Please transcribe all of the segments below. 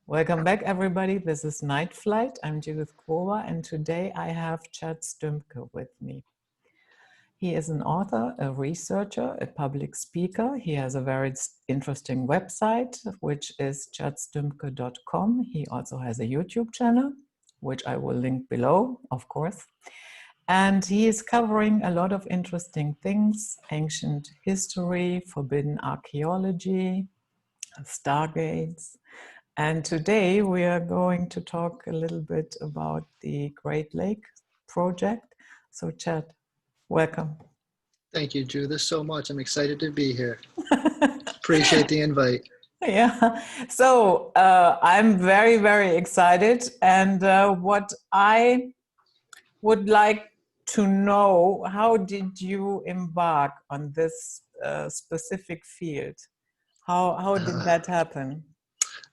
Welcome back, everybody. This is Night Flight. I'm Judith Grover, and today I have Chad Stuemke with me. He is an author, a researcher, a public speaker. He has a very interesting website, which is chadstuemke.com. He also has a YouTube channel, which I will link below, of course. And he is covering a lot of interesting things: ancient history, forbidden archaeology, Stargates. And today we are going to talk a little bit about the Great Lake project. So Chad, welcome. Thank you, Judith, so much. I'm excited to be here. Appreciate the invite. Yeah, so I'm very, very excited. And what I would like to know, how did you embark on this specific field? How did that happen?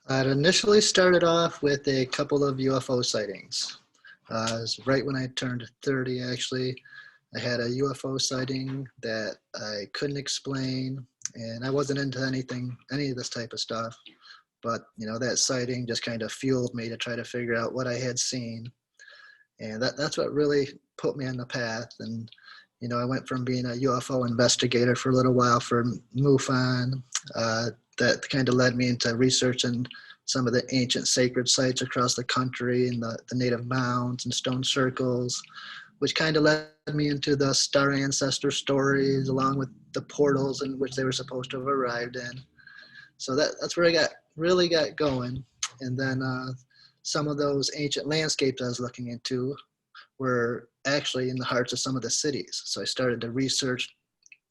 It initially started off with a couple of UFO sightings. It was right when I turned 30, actually. I had a UFO sighting that I couldn't explain, and I wasn't into any of this type of stuff. But, that sighting just kind of fueled me to try to figure out what I had seen. And that's what really put me on the path. And, I went from being a UFO investigator for a little while for MUFON. That kind of led me into researching some of the ancient sacred sites across the country and the native mounds and stone circles, which kind of led me into the star ancestor stories along with the portals in which they were supposed to have arrived in. So that's where I really got going. And then some of those ancient landscapes I was looking into were actually in the hearts of some of the cities. So I started to research.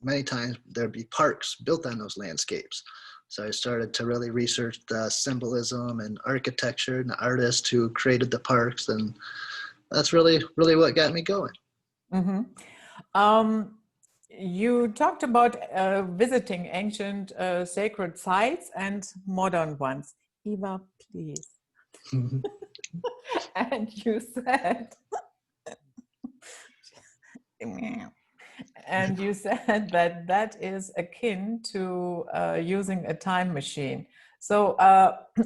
Many times there'd be parks built on those landscapes. So I started to really research the symbolism and architecture and the artists who created the parks. And that's really what got me going. Mm-hmm. You talked about visiting ancient sacred sites and modern ones. Eva, please. And you said, and you said that is akin to using a time machine. So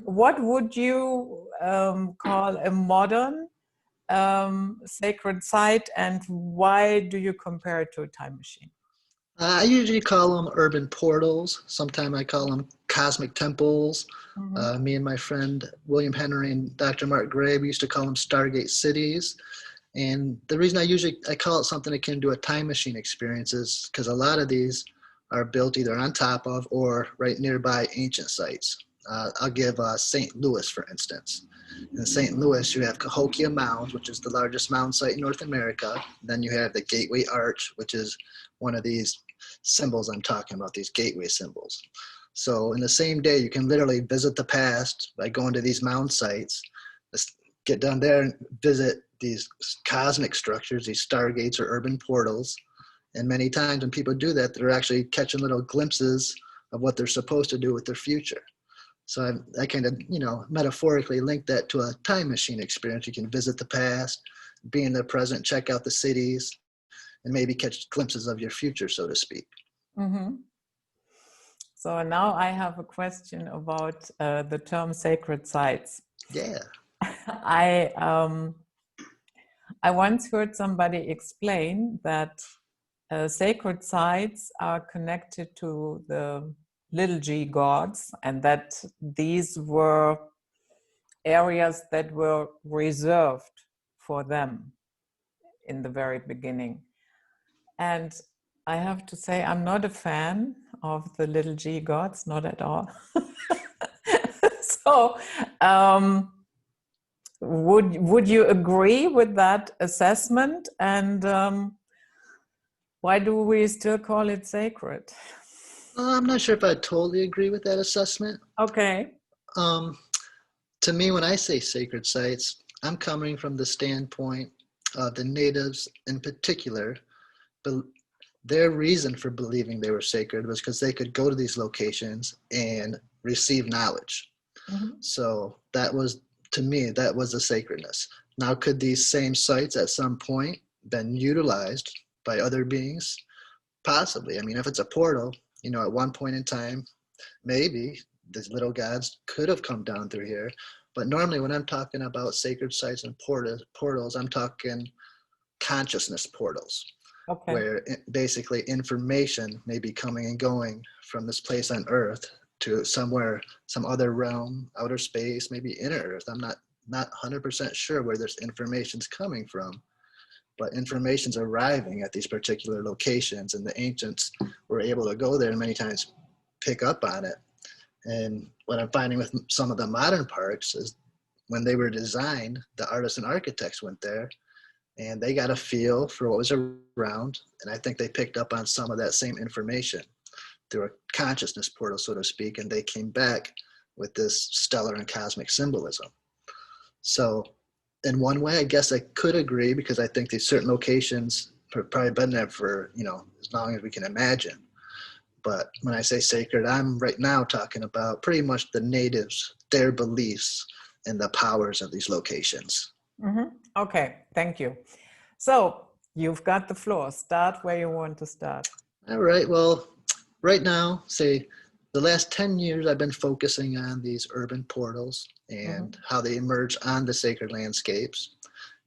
what would you call a modern sacred site, and why do you compare it to a time machine? I usually call them urban portals. Sometimes I call them cosmic temples. Mm-hmm. Me and my friend William Henry and Dr. Mark Gray, we used to call them Stargate cities. And the reason I call it something akin to a time machine experience is because a lot of these are built either on top of or right nearby ancient sites. I'll give St. Louis, for instance. In St. Louis, you have Cahokia Mound, which is the largest mound site in North America. Then you have the Gateway Arch, which is one of these symbols I'm talking about, these gateway symbols. So in the same day, you can literally visit the past by going to these mound sites, get down there and visit these cosmic structures, these stargates or urban portals. And many times when people do that, they're actually catching little glimpses of what they're supposed to do with their future. So I kind of, metaphorically link that to a time machine experience. You can visit the past, be in the present, check out the cities, and maybe catch glimpses of your future, so to speak. Mm-hmm. So now I have a question about the term sacred sites. Yeah. I once heard somebody explain that sacred sites are connected to the little g gods, and that these were areas that were reserved for them in the very beginning. And I have to say, I'm not a fan of the little g gods, not at all. So would you agree with that assessment? And why do we still call it sacred? I'm not sure if I totally agree with that assessment. Okay. To me, when I say sacred sites, I'm coming from the standpoint of the natives in particular. But their reason for believing they were sacred was because they could go to these locations and receive knowledge. Mm-hmm. So that was, to me, that was the sacredness. Now, could these same sites at some point been utilized by other beings? Possibly. I mean, if it's a portal, at one point in time, maybe these little gods could have come down through here. But normally when I'm talking about sacred sites and portals, I'm talking consciousness portals, Okay. where basically information may be coming and going from this place on Earth to somewhere, some other realm, outer space, maybe inner Earth. I'm not 100% sure where this information's coming from, but information's arriving at these particular locations, and the ancients were able to go there and many times pick up on it. And what I'm finding with some of the modern parks is when they were designed, the artists and architects went there and they got a feel for what was around. And I think they picked up on some of that same information through a consciousness portal, so to speak, and they came back with this stellar and cosmic symbolism. So in one way, I guess I could agree, because I think these certain locations have probably been there for, as long as we can imagine. But when I say sacred, I'm right now talking about pretty much the natives, their beliefs, and the powers of these locations. Okay, thank you. So you've got the floor. Start where you want to start. All right. Well, right now, say the last 10 years, I've been focusing on these urban portals and how they emerge on the sacred landscapes.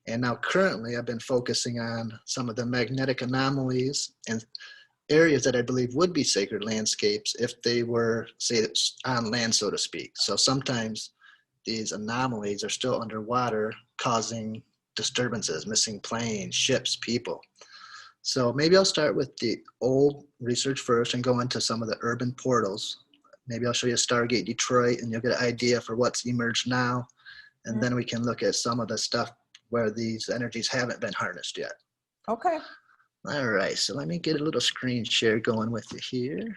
And now currently, I've been focusing on some of the magnetic anomalies and areas that I believe would be sacred landscapes if they were, say, on land, so to speak. So sometimes these anomalies are still underwater, causing disturbances, missing planes, ships, people. So maybe I'll start with the old research first and go into some of the urban portals. Maybe I'll show you Stargate Detroit and you'll get an idea for what's emerged now. And then we can look at some of the stuff where these energies haven't been harnessed yet. Okay. All right, so let me get a little screen share going with you here.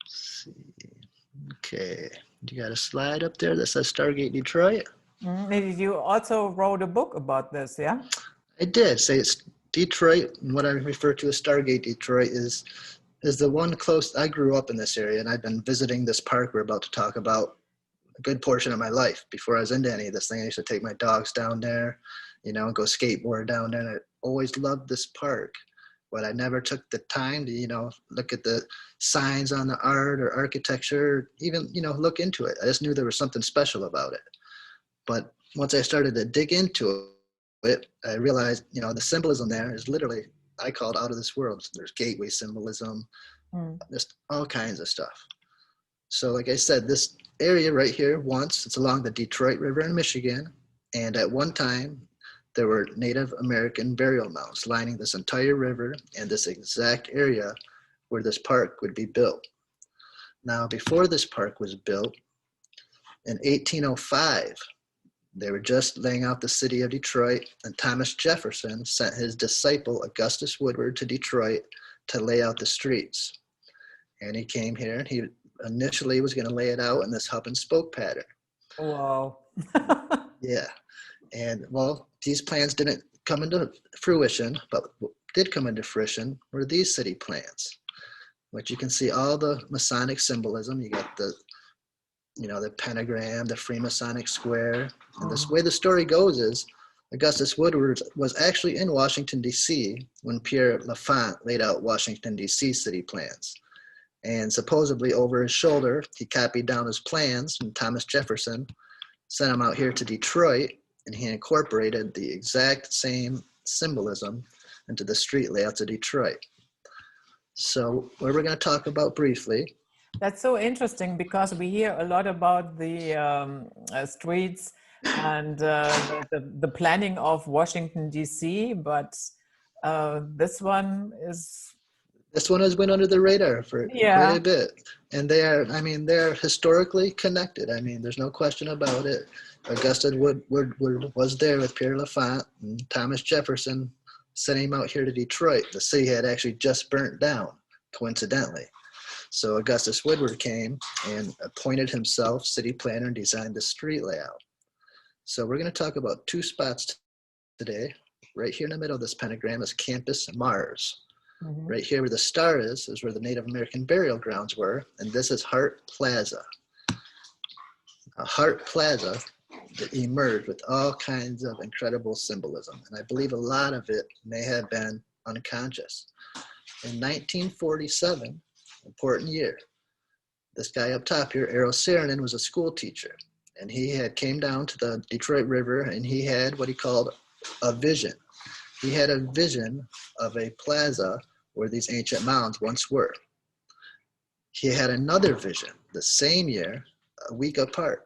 Let's see. Okay, you got a slide up there that says Stargate Detroit? Maybe you also wrote a book about this, yeah? I did. Say it's Detroit, and what I refer to as Stargate Detroit is the one close. I grew up in this area, and I've been visiting this park we're about to talk about a good portion of my life. Before I was into any of this thing, I used to take my dogs down there, go skateboard down there. And I always loved this park, but I never took the time to, look at the signs on the art or architecture, even, look into it. I just knew there was something special about it. But once I started to dig into it, I realized, the symbolism there is literally, I call it out of this world. There's gateway symbolism, just all kinds of stuff. So like I said, this area right here, it's along the Detroit River in Michigan. And at one time, there were Native American burial mounds lining this entire river and this exact area where this park would be built. Now, before this park was built, in 1805, they were just laying out the city of Detroit, and Thomas Jefferson sent his disciple, Augustus Woodward, to Detroit to lay out the streets. And he came here, and he initially was going to lay it out in this hub and spoke pattern. Wow. Yeah. And well, these plans didn't come into fruition, but what did come into fruition were these city plans, which you can see all the Masonic symbolism. You got the pentagram, the Freemasonic square. And this way the story goes is Augustus Woodward was actually in Washington, D.C. when Pierre L'Enfant laid out Washington, D.C. city plans. And supposedly over his shoulder, he copied down his plans, and Thomas Jefferson sent him out here to Detroit, and he incorporated the exact same symbolism into the street layouts of Detroit. So what we're going to talk about briefly. That's so interesting, because we hear a lot about the streets and the planning of Washington, D.C., but this one has went under the radar for quite a bit. And they're historically connected. There's no question about it. Augustus Woodward was there with Pierre L'Enfant, and Thomas Jefferson sent him out here to Detroit. The city had actually just burnt down, coincidentally. So Augustus Woodward came and appointed himself city planner and designed the street layout. So we're going to talk about two spots today. Right here in the middle of this pentagram is Campus Mars. Right here where the star is where the Native American burial grounds were, and this is Hart Plaza. Hart Plaza that emerged with all kinds of incredible symbolism, and I believe a lot of it may have been unconscious. In 1947, important year. This guy up top here, Eero Saarinen, was a school teacher, and he had came down to the Detroit River, and he had what he called a vision. He had a vision of a plaza where these ancient mounds once were. He had another vision the same year, a week apart.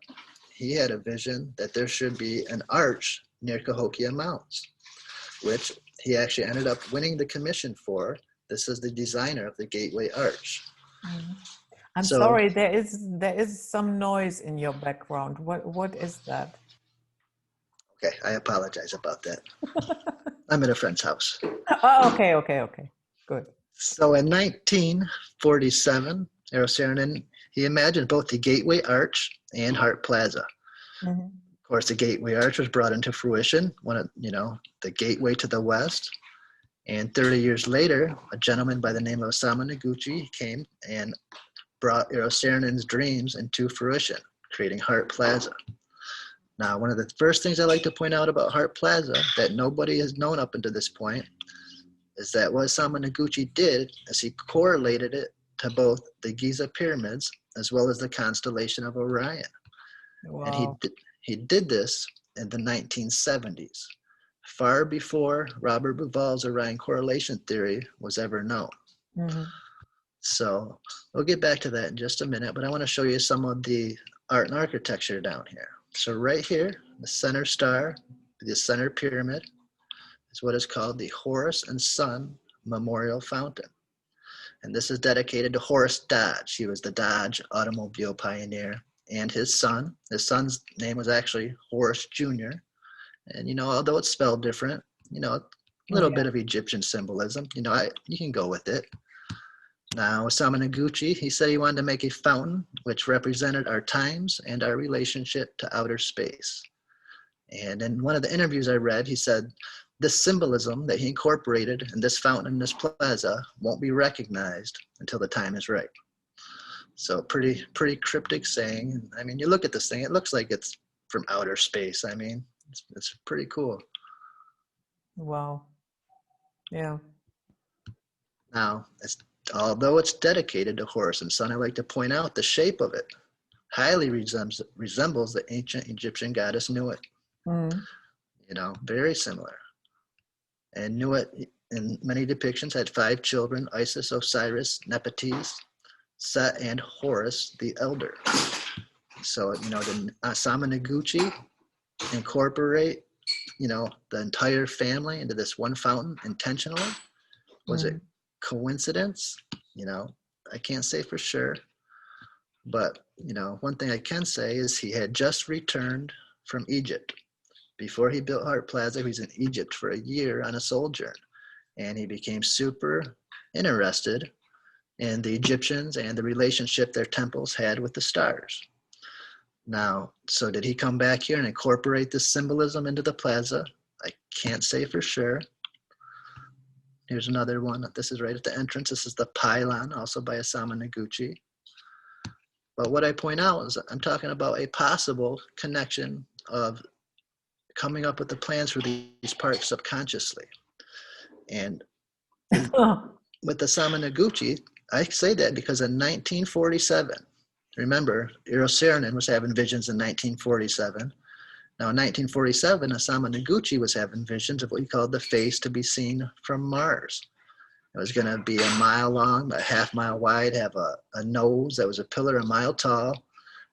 He had a vision that there should be an arch near Cahokia Mounds, which he actually ended up winning the commission for. This is the designer of the Gateway Arch. I'm sorry, there is some noise in your background. What is that? Okay, I apologize about that. I'm at a friend's house. Oh, okay, good. So in 1947, Eero Saarinen, he imagined both the Gateway Arch and Hart Plaza. Of course, the Gateway Arch was brought into fruition, the gateway to the west. And 30 years later, a gentleman by the name of Osamu Noguchi came and brought Eero Saarinen's dreams into fruition, creating Hart Plaza. Now, one of the first things I like to point out about Hart Plaza that nobody has known up until this point is that what Osamu Noguchi did is he correlated it to both the Giza pyramids as well as the constellation of Orion. Wow. And he did this in the 1970s, far before Robert Bauval's Orion correlation theory was ever known. So we'll get back to that in just a minute, but I want to show you some of the art and architecture down here. So right here, the center star, the center pyramid, is what is called the Horace and Son Memorial Fountain. And this is dedicated to Horace Dodge. He was the Dodge automobile pioneer, and his son. His son's name was actually Horace Jr. And, although it's spelled different, a little bit of Egyptian symbolism, you can go with it. Now, Osamu Noguchi, he said he wanted to make a fountain which represented our times and our relationship to outer space. And in one of the interviews I read, he said, this symbolism that he incorporated in this fountain in this plaza won't be recognized until the time is right. So pretty cryptic saying. I mean, you look at this thing, it looks like it's from outer space. I mean, it's pretty cool. Wow. Yeah. Now, although it's dedicated to Horus and Sun, I like to point out the shape of it highly resembles the ancient Egyptian goddess Nuit. Very similar. And Nuit, in many depictions, had 5 children: Isis, Osiris, Nephthys, Set, and Horus the Elder. So, the Osamu Noguchi incorporate, the entire family into this one fountain intentionally. Was it coincidence? I can't say for sure. But, one thing I can say is he had just returned from Egypt. Before he built Hart Plaza, he was in Egypt for a year on a sojourn. And he became super interested in the Egyptians and the relationship their temples had with the stars. Now, so did he come back here and incorporate this symbolism into the plaza? I can't say for sure. Here's another one. This is right at the entrance. This is the Pylon, also by Osamu Noguchi. But what I point out is I'm talking about a possible connection of coming up with the plans for these parks subconsciously. And with Osamu Noguchi, I say that because in 1947, remember, Eero Saarinen was having visions in 1947. Now in 1947, Osamu Noguchi was having visions of what he called the face to be seen from Mars. It was going to be a mile long, a half mile wide, have a nose that was a pillar a mile tall,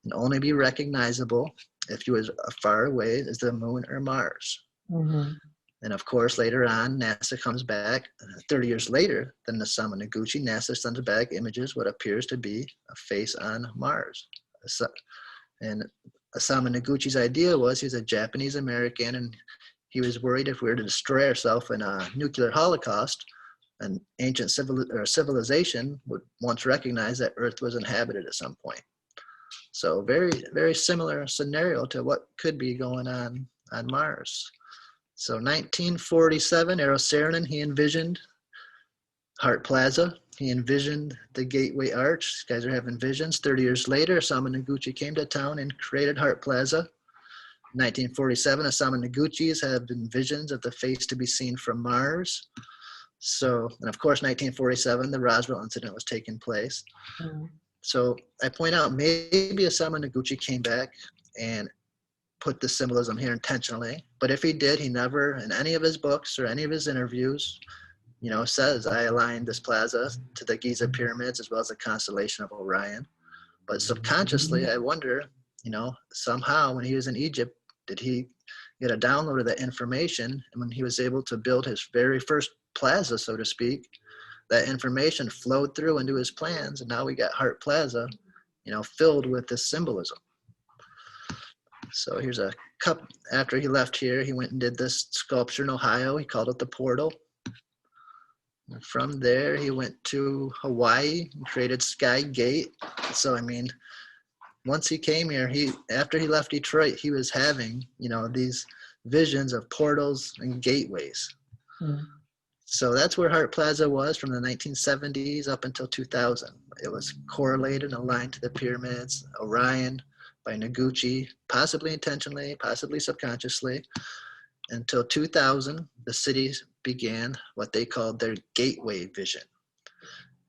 and only be recognizable if you was far away as the moon or Mars. And of course, later on, NASA comes back 30 years later than Osamu Noguchi. NASA sends back images, what appears to be a face on Mars. And Osamu Noguchi's idea was he's a Japanese American, and he was worried if we were to destroy ourselves in a nuclear holocaust, an ancient civilization would once recognize that Earth was inhabited at some point. So very, very similar scenario to what could be going on Mars. So 1947, Eero Saarinen, he envisioned Hart Plaza. He envisioned the Gateway Arch. These guys are having visions. 30 years later, Osamu Noguchi came to town and created Hart Plaza. 1947, Osamu Noguchi's have been visions of the face to be seen from Mars. So, and of course, 1947, the Roswell incident was taking place. Mm. So I point out maybe Osamu Noguchi came back and put the symbolism here intentionally. But if he did, he never, in any of his books or any of his interviews, says I aligned this plaza to the Giza pyramids as well as the constellation of Orion. But subconsciously, I wonder, somehow when he was in Egypt, did he get a download of that information? And when he was able to build his very first plaza, so to speak, that information flowed through into his plans. And now we got Hart Plaza, filled with this symbolism. So here's a cup. After he left here, he went and did this sculpture in Ohio. He called it the Portal. And from there, he went to Hawaii and created Sky Gate. So, once he came here, after he left Detroit, he was having, these visions of portals and gateways. Mm. So that's where Hart Plaza was from the 1970s up until 2000. It was correlated and aligned to the pyramids, Orion, by Noguchi, possibly intentionally, possibly subconsciously. Until 2000, the cities began what they called their gateway vision.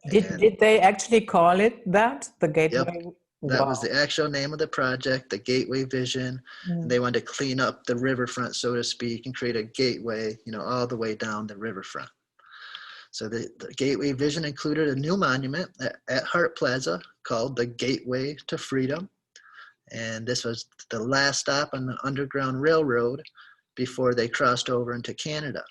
Did they actually call it that, the gateway? Yep, that Wow. was the actual name of the project, the gateway vision. And they wanted to clean up the riverfront, so to speak, and create a gateway, all the way down the riverfront. So the gateway vision included a new monument at Hart Plaza called the Gateway to Freedom. And this was the last stop on the Underground Railroad before they crossed over into Canada.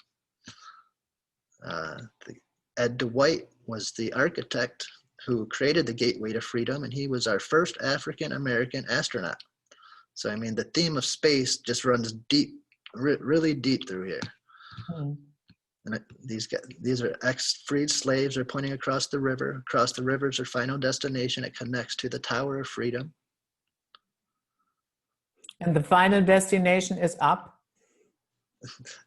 Ed Dwight was the architect who created the Gateway to Freedom, and he was our first African-American astronaut. So, the theme of space just runs deep, really deep through here. Mm. And these are ex-freed slaves are pointing across the river. Across the river is their final destination. It connects to the Tower of Freedom. And the final destination is up?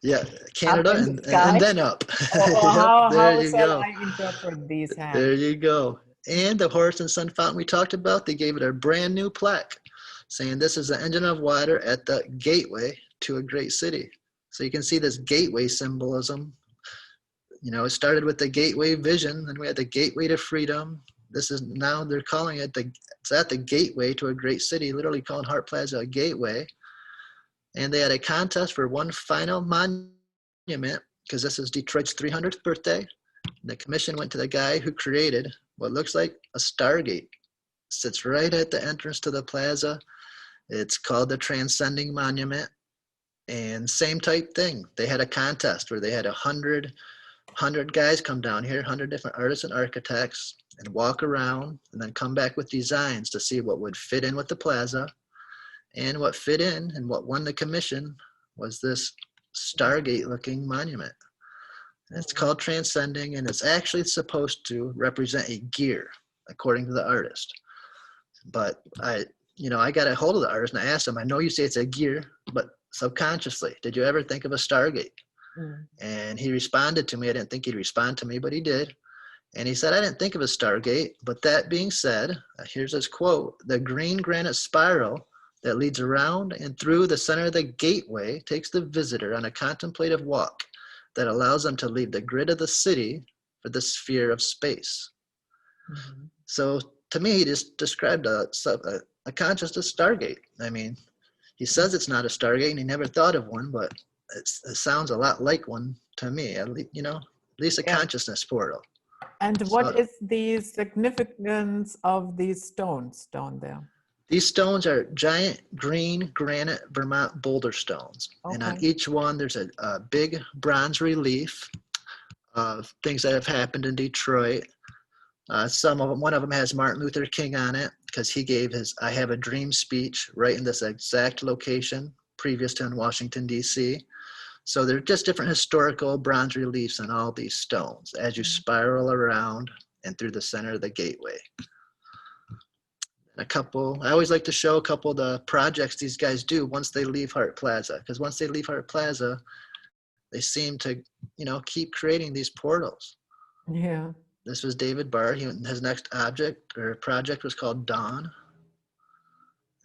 Yeah, Canada up and then up. How there you shall go. I interpret these hands? There you go. And the Horace and Son fountain we talked about, they gave it a brand new plaque saying this is the engine of water at the gateway to a great city. So you can see this gateway symbolism. It started with the gateway vision, then we had the gateway to freedom. This is now they're calling it it's at the gateway to a great city, literally calling Hart Plaza a gateway. And they had a contest for one final monument because this is Detroit's 300th birthday. The commission went to the guy who created what looks like a Stargate. Sits right at the entrance to the plaza. It's called the Transcending Monument. And same type thing. They had a contest where they had 100 guys come down here, 100 different artists and architects, and walk around and then come back with designs to see what would fit in with the plaza. And what fit in and what won the commission was this Stargate looking monument. And it's called Transcending, and it's actually supposed to represent a gear, according to the artist. But I got a hold of the artist and I asked him, I know you say it's a gear, but subconsciously, did you ever think of a Stargate? And he responded to me. I didn't think he'd respond to me, but he did. And he said, I didn't think of a Stargate, but that being said, here's his quote, the green granite spiral that leads around and through the center of the gateway takes the visitor on a contemplative walk that allows them to leave the grid of the city for the sphere of space. Mm-hmm. So to me, he just described a consciousness Stargate. He says it's not a Stargate and he never thought of one, but it sounds a lot like one to me, at least a consciousness portal. And what is the significance of these stones down there? These stones are giant green granite Vermont boulder stones. Okay. And on each one, there's a big bronze relief of things that have happened in Detroit. One of them has Martin Luther King on it because he gave his I Have a Dream speech right in this exact location previous to in Washington, D.C. So they're just different historical bronze reliefs on all these stones as you spiral around and through the center of the gateway. I always like to show a couple of the projects these guys do once they leave Hart Plaza, because once they leave Hart Plaza, they seem to, keep creating these portals. Yeah. This was David Barr. His next project was called Dawn.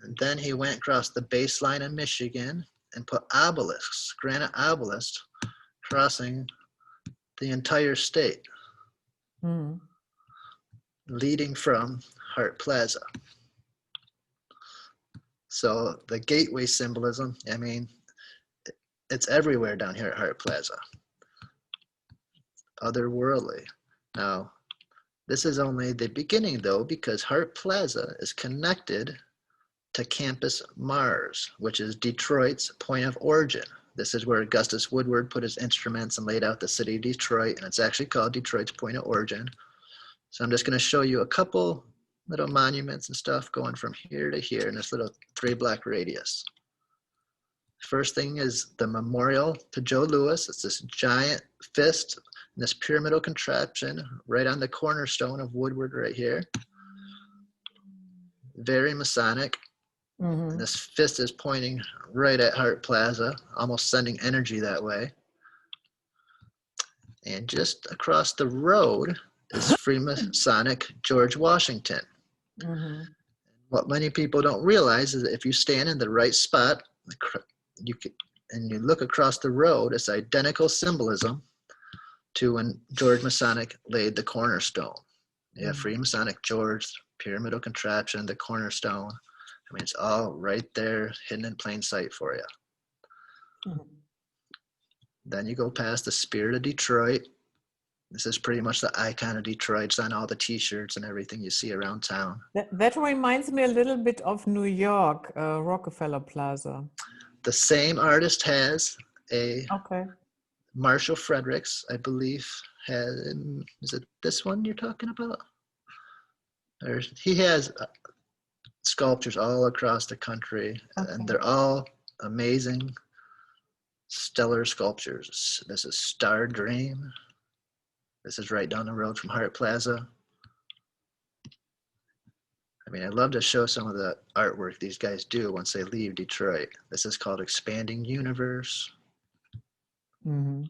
And then he went across the baseline in Michigan and put obelisks, granite obelisks, crossing the entire state, Mm. leading from Hart Plaza. So the gateway symbolism, I mean, it's everywhere down here at Hart Plaza. Otherworldly. Now, this is only the beginning though, because Hart Plaza is connected to Campus Mars, which is Detroit's point of origin. This is where Augustus Woodward put his instruments and laid out the city of Detroit, and it's actually called Detroit's point of origin. So I'm just going to show you a couple little monuments and stuff going from here to here in this little 3-block radius. First thing is the memorial to Joe Louis. It's this giant fist and this pyramidal contraption right on the cornerstone of Woodward right here. Very Masonic. Mm-hmm. And this fist is pointing right at Hart Plaza, almost sending energy that way. And just across the road is Freemasonic George Washington. Mm-hmm. What many people don't realize is that if you stand in the right spot, and you look across the road, it's identical symbolism to when George Masonic laid the cornerstone. You have Freemasonic George, pyramidal contraption, the cornerstone. I mean, it's all right there, hidden in plain sight for you. Mm-hmm. Then you go past the Spirit of Detroit. This is pretty much the icon of Detroit. It's on all the t-shirts and everything you see around town. That reminds me a little bit of New York, Rockefeller Plaza. The same artist has a Okay. Marshall Fredericks, I believe, is it this one you're talking about? Or he has sculptures all across the country, Okay. and they're all amazing, stellar sculptures. This is Star Dream. This is right down the road from Hart Plaza. I mean, I'd love to show some of the artwork these guys do once they leave Detroit. This is called Expanding Universe. Mm-hmm.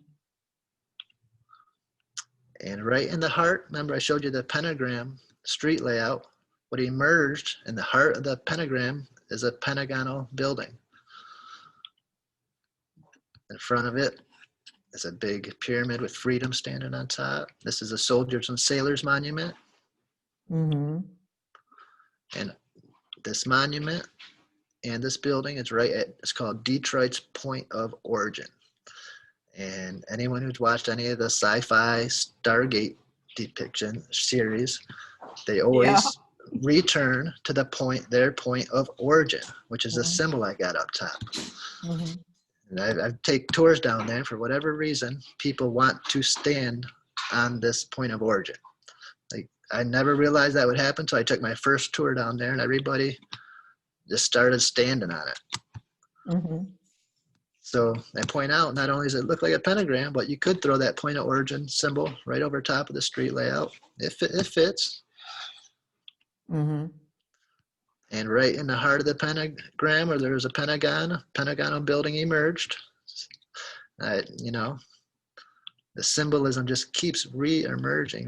And right in the heart, remember I showed you the pentagram street layout. What emerged in the heart of the pentagram is a pentagonal building. In front of it is a big pyramid with freedom standing on top. This is a Soldiers and Sailors Monument. Mm-hmm. And this monument and this building is it's called Detroit's Point of Origin. And anyone who's watched any of the sci-fi Stargate depiction series, they always return to their point of origin, which is a symbol I got up top. Mm-hmm. And I take tours down there. For whatever reason, people want to stand on this point of origin. Like, I never realized that would happen until I took my first tour down there, and everybody just started standing on it. Mm-hmm. So I point out, not only does it look like a pentagram, but you could throw that point of origin symbol right over top of the street layout. It fits. Mm-hmm. And right in the heart of the pentagram, where there's a pentagonal building emerged. You know, the symbolism just keeps re-emerging.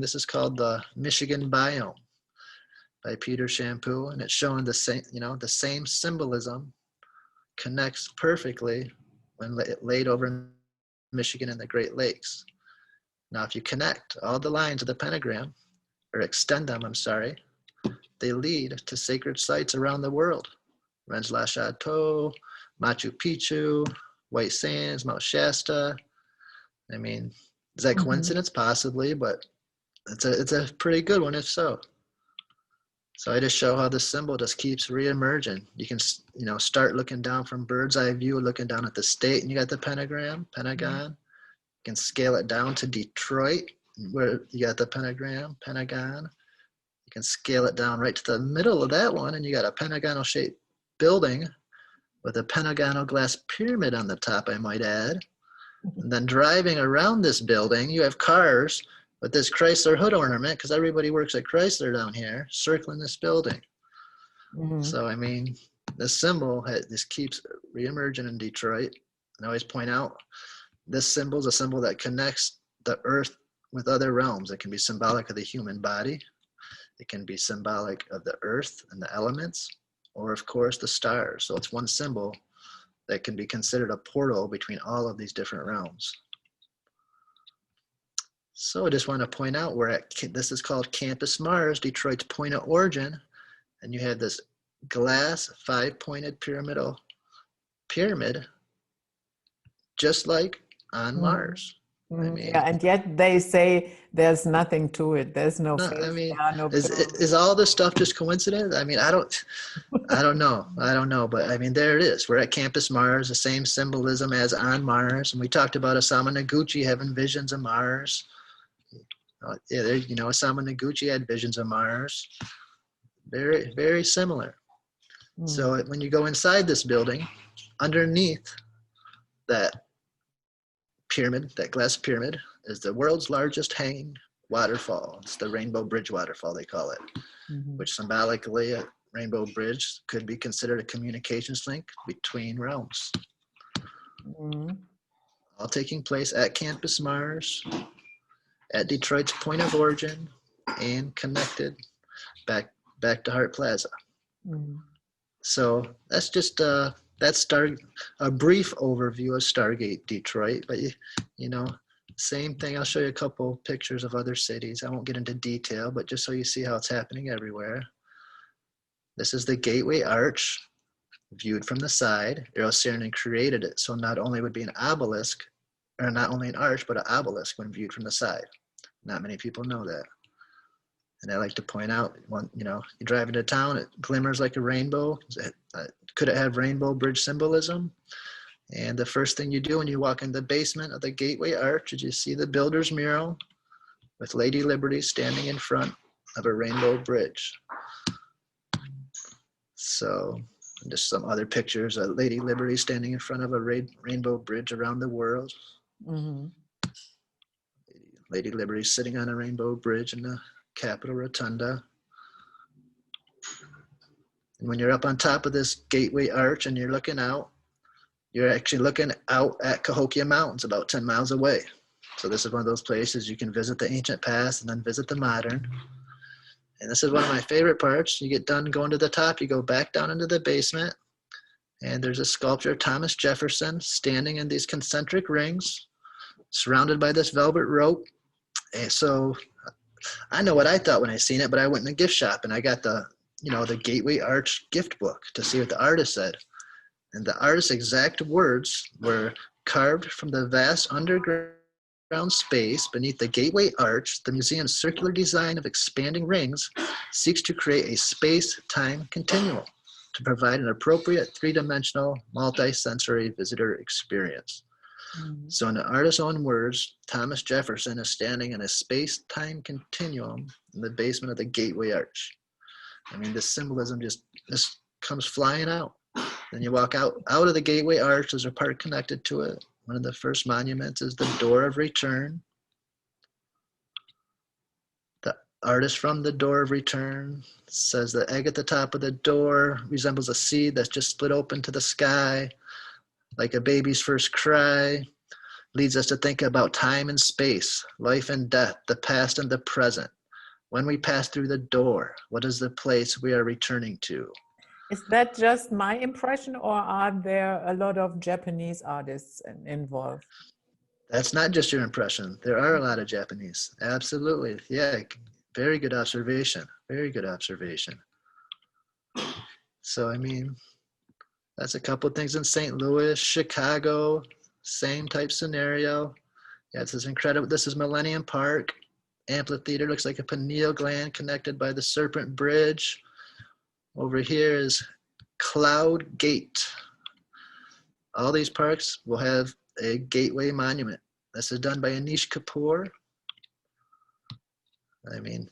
This is called the Michigan Biome by Peter Shampoo, and it's showing the same, the same symbolism connects perfectly when laid over Michigan and the Great Lakes. Now, if you connect all the lines of the pentagram, or extend them, they lead to sacred sites around the world. Rensselaer Chateau, Machu Picchu, White Sands, Mount Shasta. I mean, is that coincidence? Possibly, but it's a pretty good one if so. So I just show how the symbol just keeps re-emerging. You can, start looking down from bird's eye view, looking down at the state, and you got the pentagon. You can scale it down to Detroit, where you got the pentagon. You can scale it down right to the middle of that one, and you got a pentagonal-shaped building with a pentagonal glass pyramid on the top, I might add. And then driving around this building, you have cars with this Chrysler hood ornament, because everybody works at Chrysler down here, circling this building. Mm-hmm. So, I mean, the symbol, this keeps re-emerging in Detroit. And I always point out, this symbol is a symbol that connects the earth with other realms. It can be symbolic of the human body. It can be symbolic of the earth and the elements, or of course the stars. So it's one symbol that can be considered a portal between all of these different realms. So I just want to point out this is called Campus Mars, Detroit's point of origin. And you have this glass 5-pointed pyramid, just like on Mars. I mean, yeah, and yet they say there's nothing to it. There's no no, I face mean, there, no pyramid. is all this stuff just coincidence? I mean, I don't know, but I mean, there it is. We're at Campus Mars, the same symbolism as on Mars, and we talked about Osamu Noguchi having visions of Mars. Yeah, Osamu Noguchi had visions of Mars. Very, very similar. So when you go inside this building, underneath that pyramid, that glass pyramid, is the world's largest hanging waterfall. It's the Rainbow Bridge waterfall, they call it, which symbolically a Rainbow Bridge could be considered a communications link between realms. All taking place at Campus Mars, at Detroit's point of origin, and connected back to Hart Plaza. So that's just a brief overview of Stargate Detroit, but same thing. I'll show you a couple pictures of other cities. I won't get into detail, but just so you see how it's happening everywhere. This is the Gateway Arch, viewed from the side. Eros Saarinen created it, so not only would be an obelisk, or not only an arch, but an obelisk when viewed from the side. Not many people know that. And I like to point out, you drive into town, it glimmers like a rainbow. Could it have Rainbow Bridge symbolism? And the first thing you do when you walk in the basement of the Gateway Arch is you see the Builders Mural with Lady Liberty standing in front of a rainbow bridge. So just some other pictures of Lady Liberty standing in front of a rainbow bridge around the world. Lady Liberty sitting on a rainbow bridge in the Capitol Rotunda. And when you're up on top of this Gateway Arch and you're looking out, you're actually looking out at Cahokia Mountains about 10 miles away. So this is one of those places you can visit the ancient past and then visit the modern. And this is one of my favorite parts. You get done going to the top, you go back down into the basement, and there's a sculpture of Thomas Jefferson standing in these concentric rings, surrounded by this velvet rope. And so I know what I thought when I seen it, but I went in the gift shop and I got the Gateway Arch gift book to see what the artist said. And the artist's exact words were, carved from the vast underground space beneath the Gateway Arch, the museum's circular design of expanding rings seeks to create a space-time continuum to provide an appropriate three-dimensional, multi-sensory visitor experience. So in the artist's own words, Thomas Jefferson is standing in a space-time continuum in the basement of the Gateway Arch. I mean, this symbolism just comes flying out. Then you walk out of the Gateway Arch. There's a park connected to it. One of the first monuments is the Door of Return. The artist from the Door of Return says the egg at the top of the door resembles a seed that's just split open to the sky, like a baby's first cry. Leads us to think about time and space, life and death, the past and the present. When we pass through the door, what is the place we are returning to? Is that just my impression, or are there a lot of Japanese artists involved? That's not just your impression. There are a lot of Japanese. Absolutely. Yeah. Very good observation. Very good observation. So, I mean, that's a couple of things in St. Louis, Chicago, same type scenario. Yeah, this is incredible. This is Millennium Park. Amphitheater looks like a pineal gland connected by the Serpent Bridge. Over here is Cloud Gate. All these parks will have a gateway monument. This is done by Anish Kapoor. I mean,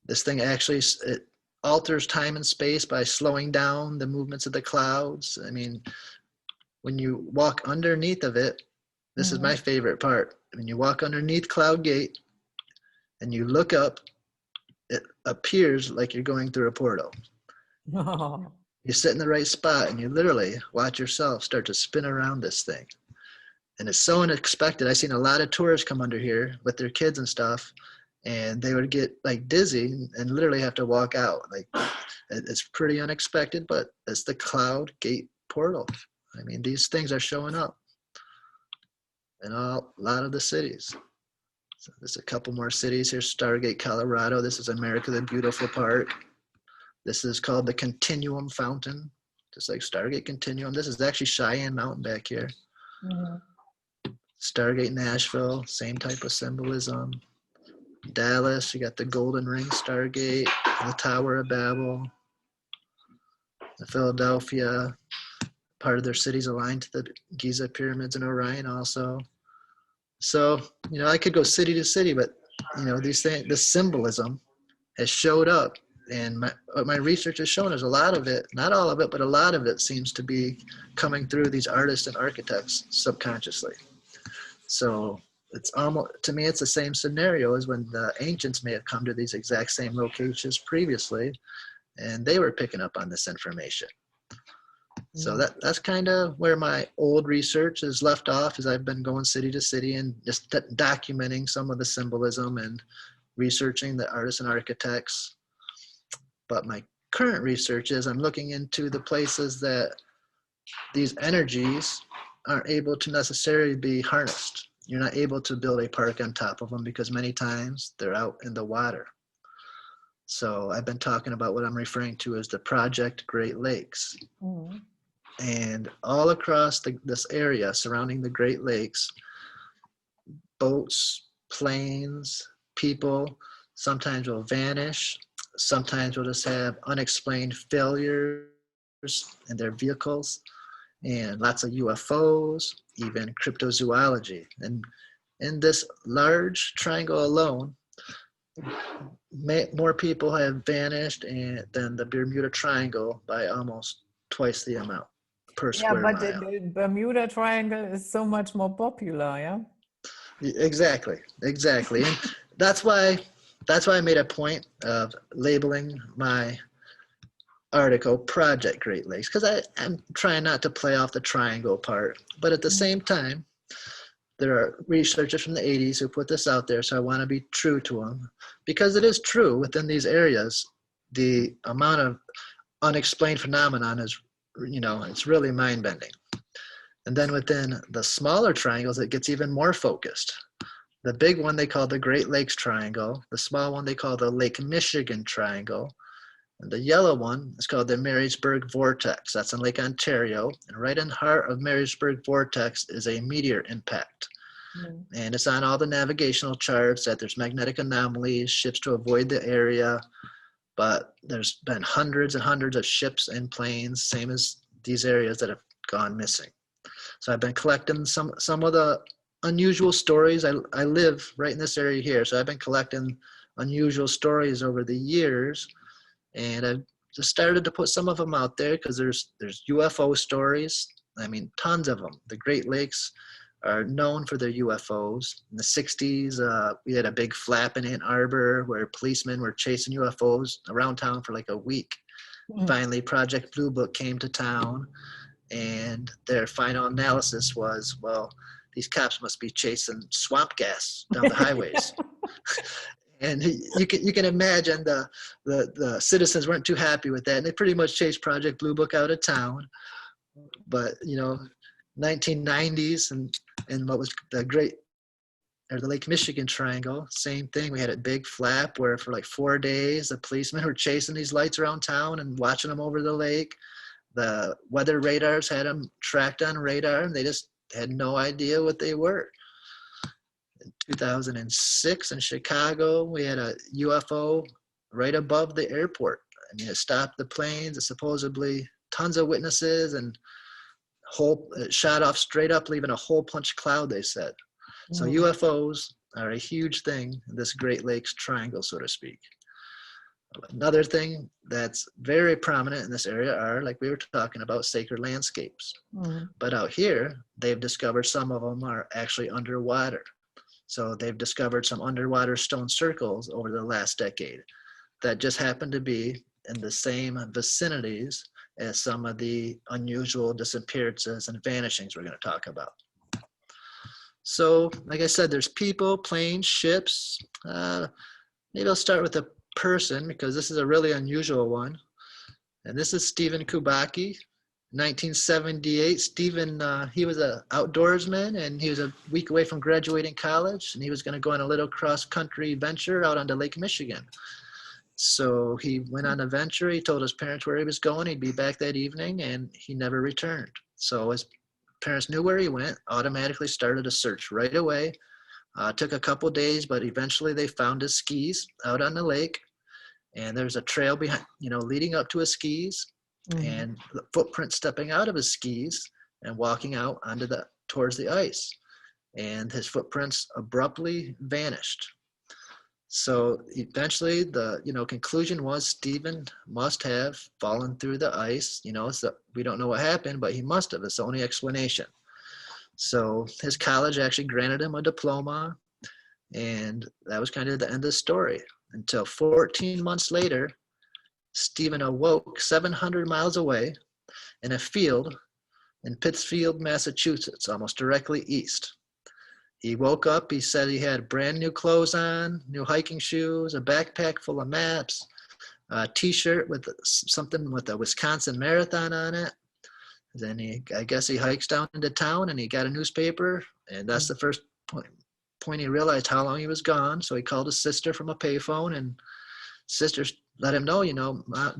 this thing actually it alters time and space by slowing down the movements of the clouds. I mean, when you walk underneath of it, this is my favorite part. When you walk underneath Cloud Gate and you look up, it appears like you're going through a portal. Oh. You sit in the right spot and you literally watch yourself start to spin around this thing. And it's so unexpected. I've seen a lot of tourists come under here with their kids and stuff, and they would get like dizzy and literally have to walk out. Like, it's pretty unexpected, but it's the Cloud Gate portal. I mean, these things are showing up in a lot of the cities. So there's a couple more cities here. Stargate, Colorado. This is America the Beautiful Park. This is called the Continuum Fountain, just like Stargate Continuum. This is actually Cheyenne Mountain back here. Mhm. Stargate Nashville, same type of symbolism. Dallas, you got the Golden Ring Stargate, the Tower of Babel. The Philadelphia, part of their city's aligned to the Giza pyramids and Orion also. So, I could go city to city, but, these things, this symbolism has showed up. And what my research has shown is a lot of it, not all of it, but a lot of it seems to be coming through these artists and architects subconsciously. So it's almost, to me, it's the same scenario as when the ancients may have come to these exact same locations previously, and they were picking up on this information. So that's kind of where my old research is left off, as I've been going city to city and just documenting some of the symbolism and researching the artists and architects. But my current research is I'm looking into the places that these energies aren't able to necessarily be harnessed. You're not able to build a park on top of them because many times they're out in the water. So I've been talking about what I'm referring to as the Project Great Lakes. Mm-hmm. And all across this area surrounding the Great Lakes, boats, planes, people sometimes will vanish. Sometimes we'll just have unexplained failures in their vehicles, and lots of UFOs, even cryptozoology. And in this large triangle alone, more people have vanished than the Bermuda Triangle by almost twice the amount per square mile. Yeah, but the Bermuda Triangle is so much more popular, yeah? Exactly. And that's why I made a point of labeling my article Project Great Lakes, because I'm trying not to play off the triangle part, but at the same time, there are researchers from the 80s who put this out there, so I want to be true to them, because it is true within these areas. The amount of unexplained phenomenon is, it's really mind-bending. And then within the smaller triangles, it gets even more focused. The big one they call the Great Lakes Triangle. The small one they call the Lake Michigan Triangle. And the yellow one is called the Marysburg Vortex. That's in Lake Ontario. And right in the heart of Marysburg Vortex is a meteor impact. Mm. And it's on all the navigational charts that there's magnetic anomalies, ships to avoid the area. But there's been hundreds and hundreds of ships and planes, same as these areas, that have gone missing. So I've been collecting some of the unusual stories. I live right in this area here, so I've been collecting unusual stories over the years, and I've just started to put some of them out there because there's UFO stories. I mean, tons of them. The Great Lakes are known for their UFOs. In the 60s, we had a big flap in Ann Arbor where policemen were chasing UFOs around town for like a week. Mm. Finally, Project Blue Book came to town, and their final analysis was, well, these cops must be chasing swamp gas down the highways. And you can imagine the citizens weren't too happy with that, and they pretty much chased Project Blue Book out of town. But 1990s and what was the Lake Michigan Triangle, same thing. We had a big flap where for like 4 days the policemen were chasing these lights around town and watching them over the lake. The weather radars had them tracked on radar, and they just had no idea what they were. In 2006 in Chicago, we had a UFO right above the airport. I mean, it stopped the planes. It supposedly tons of witnesses, and it shot off straight up, leaving a hole punch cloud, they said. Mm. So UFOs are a huge thing in this Great Lakes Triangle, so to speak. Another thing that's very prominent in this area are, like we were talking about, sacred landscapes. Mm. But out here, they've discovered some of them are actually underwater. So they've discovered some underwater stone circles over the last decade that just happen to be in the same vicinities as some of the unusual disappearances and vanishings we're going to talk about. So, like I said, there's people, planes, ships. Maybe I'll start with a person, because this is a really unusual one. And this is Stephen Kubacki. 1978, Stephen, he was an outdoorsman, and he was a week away from graduating college, and he was going to go on a little cross-country venture out onto Lake Michigan. So he went on a venture. He told his parents where he was going. He'd be back that evening, and he never returned. So his parents knew where he went, automatically started a search right away. Took a couple days, but eventually they found his skis out on the lake, and there's a trail behind, leading up to his skis, and the footprint stepping out of his skis and walking out towards the ice, and his footprints abruptly vanished. So eventually the conclusion was Stephen must have fallen through the ice. So we don't know what happened, but he must have. It's the only explanation. So his college actually granted him a diploma, and that was kind of the end of the story. Until 14 months later, Stephen awoke 700 miles away in a field in Pittsfield, Massachusetts, almost directly east. He woke up, he said he had brand new clothes on, new hiking shoes, a backpack full of maps, a t-shirt with something with a Wisconsin Marathon on it. Then I guess he hikes down into town, and he got a newspaper, and that's the first point he realized how long he was gone. So he called his sister from a payphone, and sister let him know,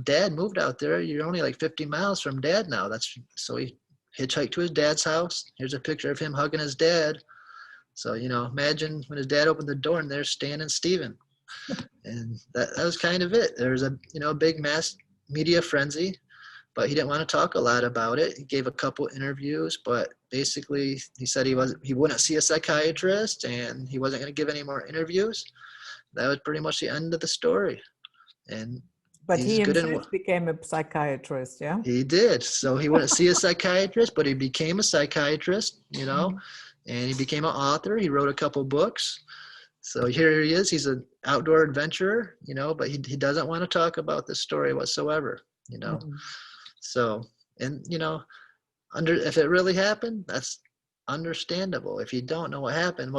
Dad moved out there. You're only like 50 miles from Dad now. So he hitchhiked to his dad's house. Here's a picture of him hugging his dad. So, imagine when his dad opened the door and there's standing Stephen. And that was kind of it. There was a big mass media frenzy, but he didn't want to talk a lot about it. He gave a couple interviews, but basically he said he wouldn't see a psychiatrist, and he wasn't going to give any more interviews. That was pretty much the end of the story. But he himself became a psychiatrist, yeah? He did. So he wouldn't see a psychiatrist, but he became a psychiatrist, and he became an author. He wrote a couple books. So here he is. He's an outdoor adventurer, but he doesn't want to talk about this story whatsoever, So, and, if it really happened, that's understandable. If you don't know what happened,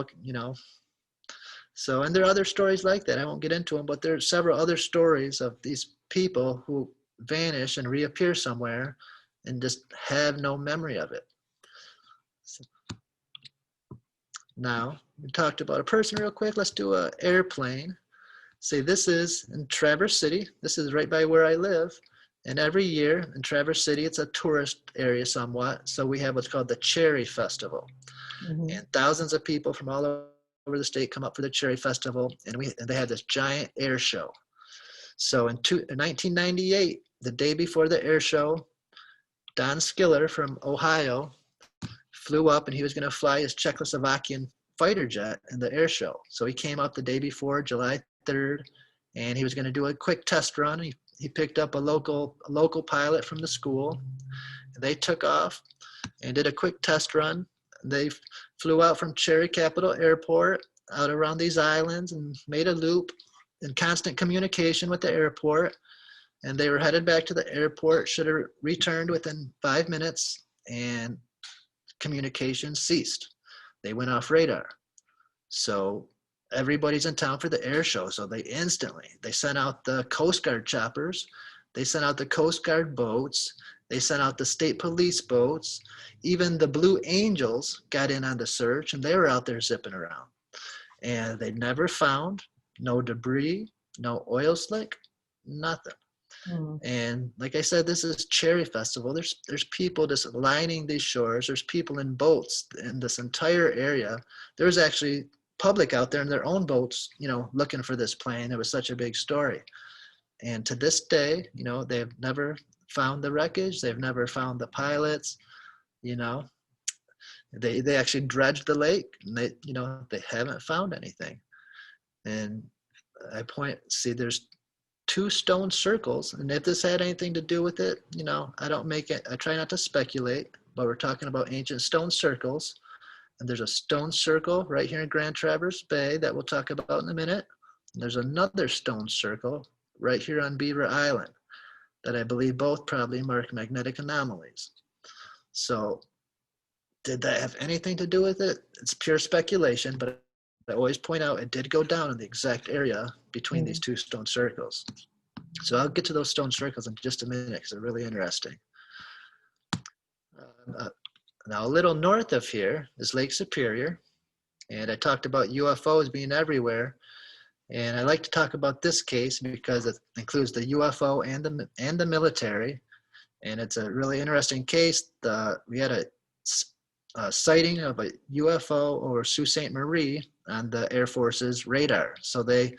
So, and there are other stories like that. I won't get into them, but there are several other stories of these people who vanish and reappear somewhere and just have no memory of it. So, now, we talked about a person real quick. Let's do an airplane. Say this is in Traverse City. This is right by where I live. And every year in Traverse City, it's a tourist area somewhat. So we have what's called the Cherry Festival. And thousands of people from all over the state come up for the Cherry Festival. And they have this giant air show. So in 1998, the day before the air show, Don Skiller from Ohio flew up, and he was going to fly his Czechoslovakian fighter jet in the air show. So he came up the day before, July 3rd, and he was going to do a quick test run. He picked up a local pilot from the school. And they took off and did a quick test run. They flew out from Cherry Capital Airport out around these islands and made a loop in constant communication with the airport. And they were headed back to the airport, should have returned within 5 minutes, and communication ceased. They went off radar. So everybody's in town for the air show. So they sent out the Coast Guard choppers. They sent out the Coast Guard boats. They sent out the state police boats. Even the Blue Angels got in on the search, and they were out there zipping around. And they never found no debris, no oil slick, nothing. And like I said, this is Cherry Festival. There's people just lining these shores. There's people in boats in this entire area. There's actually public out there in their own boats, looking for this plane. It was such a big story. And to this day, they've never found the wreckage. They've never found the pilots. They actually dredged the lake, and they haven't found anything. And there's 2 stone circles, and if this had anything to do with it, I try not to speculate, but we're talking about ancient stone circles. And there's a stone circle right here in Grand Traverse Bay that we'll talk about in a minute. And there's another stone circle right here on Beaver Island that I believe both probably mark magnetic anomalies. So did that have anything to do with it? It's pure speculation, but I always point out it did go down in the exact area between these 2 stone circles. So I'll get to those stone circles in just a minute because they're really interesting. Now, a little north of here is Lake Superior, and I talked about UFOs being everywhere. And I like to talk about this case because it includes the UFO and the military, and it's a really interesting case. We had a sighting of a UFO over Sault Ste. Marie on the Air Force's radar. So they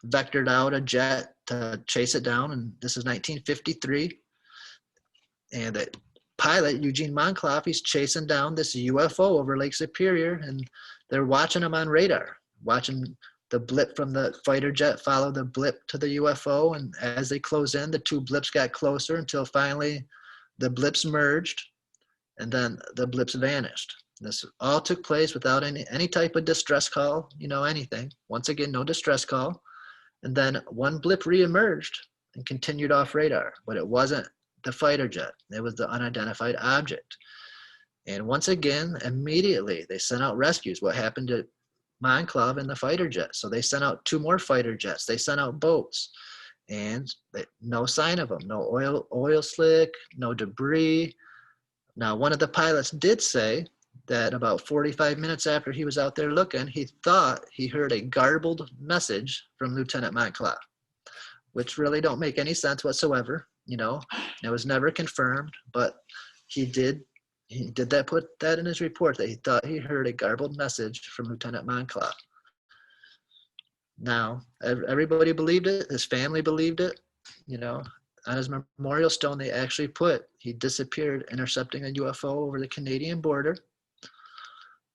vectored out a jet to chase it down, and this is 1953. And the pilot, Eugene Monclova, he's chasing down this UFO over Lake Superior, and they're watching him on radar, watching the blip from the fighter jet follow the blip to the UFO, and as they close in, the two blips got closer until finally the blips merged, and then the blips vanished. This all took place without any type of distress call, anything. Once again, no distress call. And then one blip reemerged and continued off radar, but it wasn't the fighter jet. It was the unidentified object. And once again, immediately they sent out rescues. What happened to Monclova and the fighter jet? So they sent out 2 more fighter jets. They sent out boats, and no sign of them. No oil slick, no debris. Now, one of the pilots did say that about 45 minutes after he was out there looking, he thought he heard a garbled message from Lieutenant Monclova, which really don't make any sense whatsoever. It was never confirmed, but he did put that in his report, that he thought he heard a garbled message from Lieutenant Monclova. Now, everybody believed it. His family believed it. On his memorial stone, they actually put he disappeared intercepting a UFO over the Canadian border.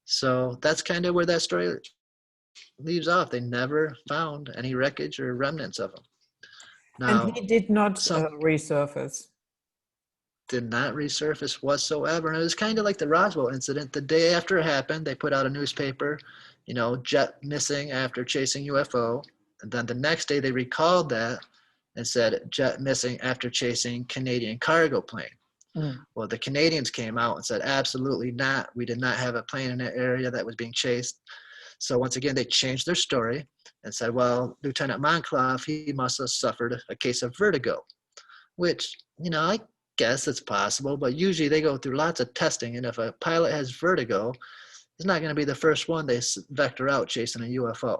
So that's kind of where that story leaves off. They never found any wreckage or remnants of him. Now, and he did not resurface. Did not resurface whatsoever. And it was kind of like the Roswell incident. The day after it happened, they put out a newspaper, jet missing after chasing UFO. And then the next day they recalled that and said jet missing after chasing Canadian cargo plane. Well, the Canadians came out and said, absolutely not. We did not have a plane in that area that was being chased. So once again, they changed their story and said, well, Lieutenant Monclova, he must have suffered a case of vertigo, which, I guess it's possible, but usually they go through lots of testing. And if a pilot has vertigo, it's not going to be the first one they vector out chasing a UFO.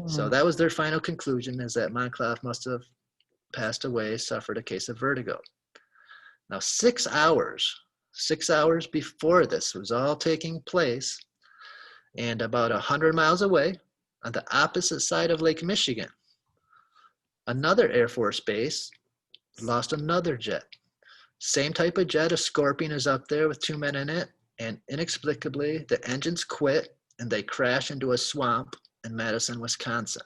So that was their final conclusion, is that Monclova must have passed away, suffered a case of vertigo. Now, 6 hours before this was all taking place, and about 100 miles away on the opposite side of Lake Michigan, another Air Force base lost another jet. Same type of jet, a Scorpion, is up there with 2 men in it, and inexplicably the engines quit and they crash into a swamp in Madison, Wisconsin.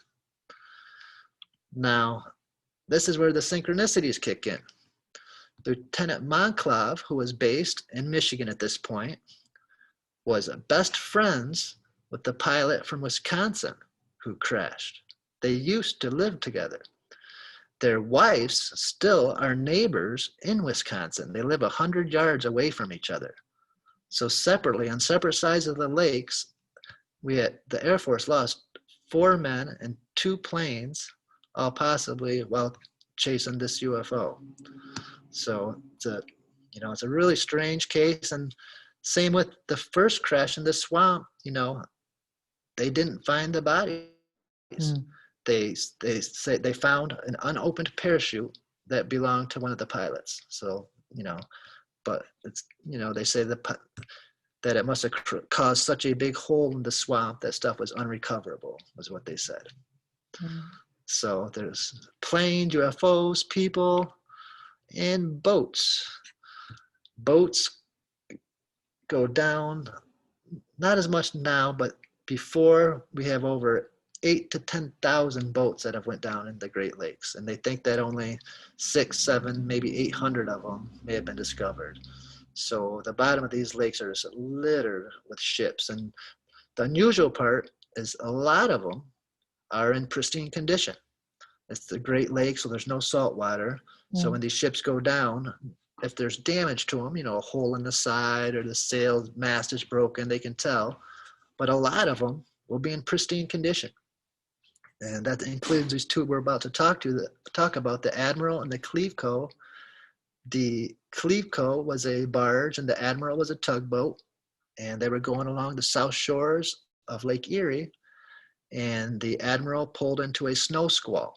Now, this is where the synchronicities kick in. Lieutenant Monclova, who was based in Michigan at this point, was best friends with the pilot from Wisconsin who crashed. They used to live together. Their wives still are neighbors in Wisconsin. They live 100 yards away from each other. So separately, on separate sides of the lakes, the Air Force lost 4 men and 2 planes, all possibly while chasing this UFO. So it's a really strange case. And same with the first crash in the swamp. They didn't find the bodies. They say they found an unopened parachute that belonged to one of the pilots. So but it's they say that it must have caused such a big hole in the swamp that stuff was unrecoverable, was what they said. So there's planes, UFOs, people, and boats. Boats go down, not as much now, but before, we have over 8,000 to 10,000 boats that have went down in the Great Lakes, and they think that only 6, 7, maybe 800 of them may have been discovered. So the bottom of these lakes are just littered with ships, and the unusual part is a lot of them are in pristine condition. It's the Great Lakes, so there's no salt water. So when these ships go down, if there's damage to them, a hole in the side or the sail mast is broken, they can tell. But a lot of them will be in pristine condition. And that includes these 2 we're about to talk about, the Admiral and the Cleveco. The Cleveco was a barge and the Admiral was a tugboat, and they were going along the south shores of Lake Erie, and the Admiral pulled into a snow squall.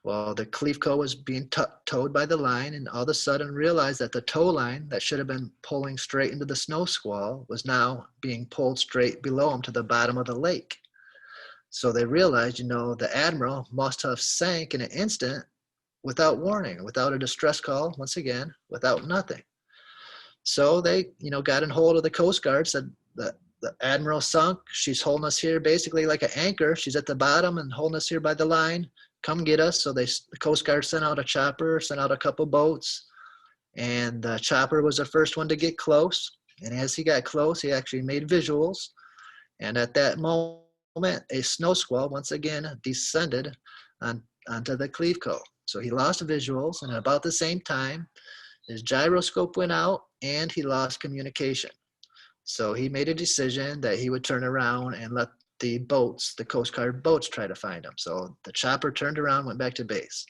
Well, the Cleveco was being towed by the line, and all of a sudden realized that the tow line that should have been pulling straight into the snow squall was now being pulled straight below them to the bottom of the lake. So they realized, the Admiral must have sank in an instant without warning, without a distress call, once again, without nothing. So they, got in hold of the Coast Guard, said the Admiral sunk. She's holding us here basically like an anchor. She's at the bottom and holding us here by the line. Come get us. So the Coast Guard sent out a chopper, sent out a couple boats, and the chopper was the first one to get close. And as he got close, he actually made visuals. And at that moment, a snow squall once again descended onto the Cleveco. So he lost visuals, and at about the same time, his gyroscope went out and he lost communication. So he made a decision that he would turn around and let the boats, the Coast Guard boats, try to find him. So the chopper turned around, went back to base.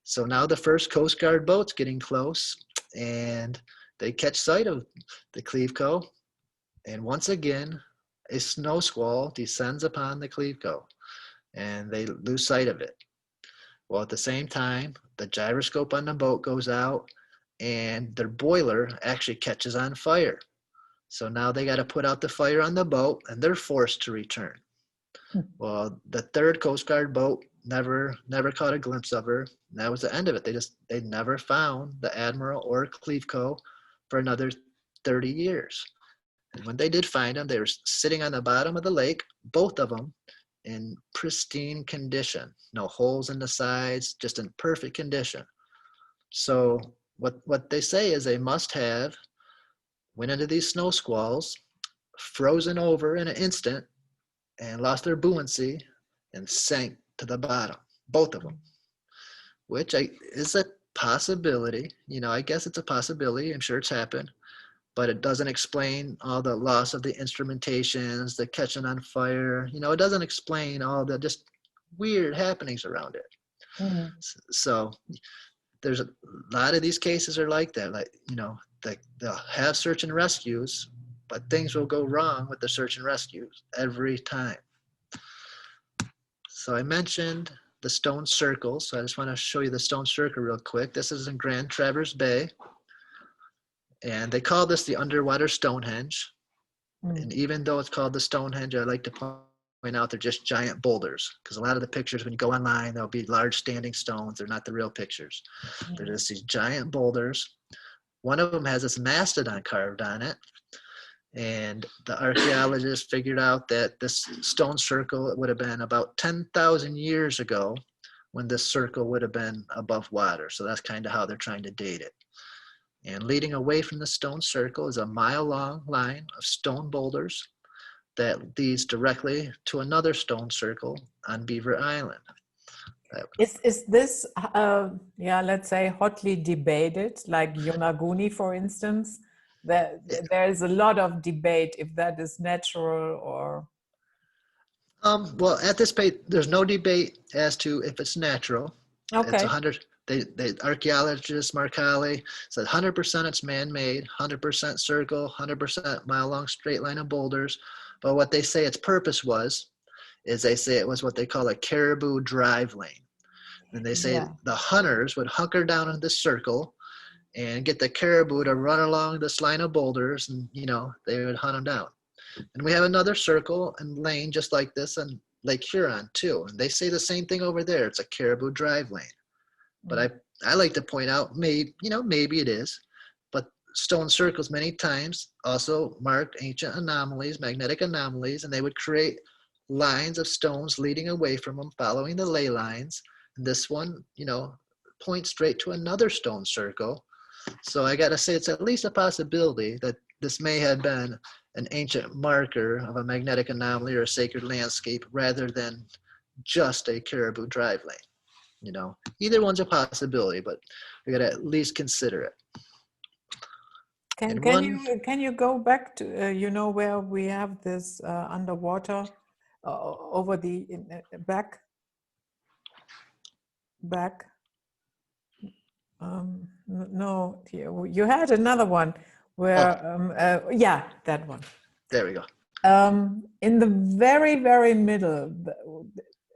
So now the first Coast Guard boat's getting close, and they catch sight of the Cleveco. And once again, a snow squall descends upon the Cleveco, and they lose sight of it. Well, at the same time, the gyroscope on the boat goes out, and their boiler actually catches on fire. So now they got to put out the fire on the boat, and they're forced to return. Well, the third Coast Guard boat never caught a glimpse of her. And that was the end of it. They never found the Admiral or Cleveco for another 30 years. And when they did find them, they were sitting on the bottom of the lake, both of them in pristine condition. No holes in the sides, just in perfect condition. So what they say is they must have went into these snow squalls, frozen over in an instant, and lost their buoyancy and sank to the bottom, both of them, which is a possibility. I guess it's a possibility. I'm sure it's happened, but it doesn't explain all the loss of the instrumentations, the catching on fire. It doesn't explain all the just weird happenings around it. Mm-hmm. So there's a lot of these cases are like that. Like, they'll have search and rescues, but things will go wrong with the search and rescues every time. So I mentioned the stone circle. So I just want to show you the stone circle real quick. This is in Grand Traverse Bay. And they call this the underwater Stonehenge. And even though it's called the Stonehenge, I like to point out they're just giant boulders, because a lot of the pictures, when you go online, there'll be large standing stones. They're not the real pictures. They're just these giant boulders. One of them has this mastodon carved on it. And the archaeologists figured out that this stone circle would have been about 10,000 years ago when this circle would have been above water. So that's kind of how they're trying to date it. And leading away from the stone circle is a mile-long line of stone boulders that leads directly to another stone circle on Beaver Island. Is this, let's say, hotly debated, like Yonaguni, for instance? There is a lot of debate if that is natural or... Well, at this point, there's no debate as to if it's natural. Okay. It's 100. The archaeologist Marcali said 100% it's man-made, 100% circle, 100% mile-long straight line of boulders. But what they say its purpose is they say it was what they call a caribou drive lane. And they say the hunters would hunker down in this circle and get the caribou to run along this line of boulders, and they would hunt them down. And we have another circle and lane just like this on Lake Huron too. And they say the same thing over there. It's a caribou drive lane. But I like to point out, maybe it is, but stone circles many times also marked ancient anomalies, magnetic anomalies, and they would create lines of stones leading away from them, following the ley lines. And this one, points straight to another stone circle. So I got to say, it's at least a possibility that this may have been an ancient marker of a magnetic anomaly or a sacred landscape rather than just a caribou drive lane. Either one's a possibility, but we got to at least consider it. Can you go back to where we have this underwater over the back No, you had another one where, yeah, that one. There we go. In the very, very middle,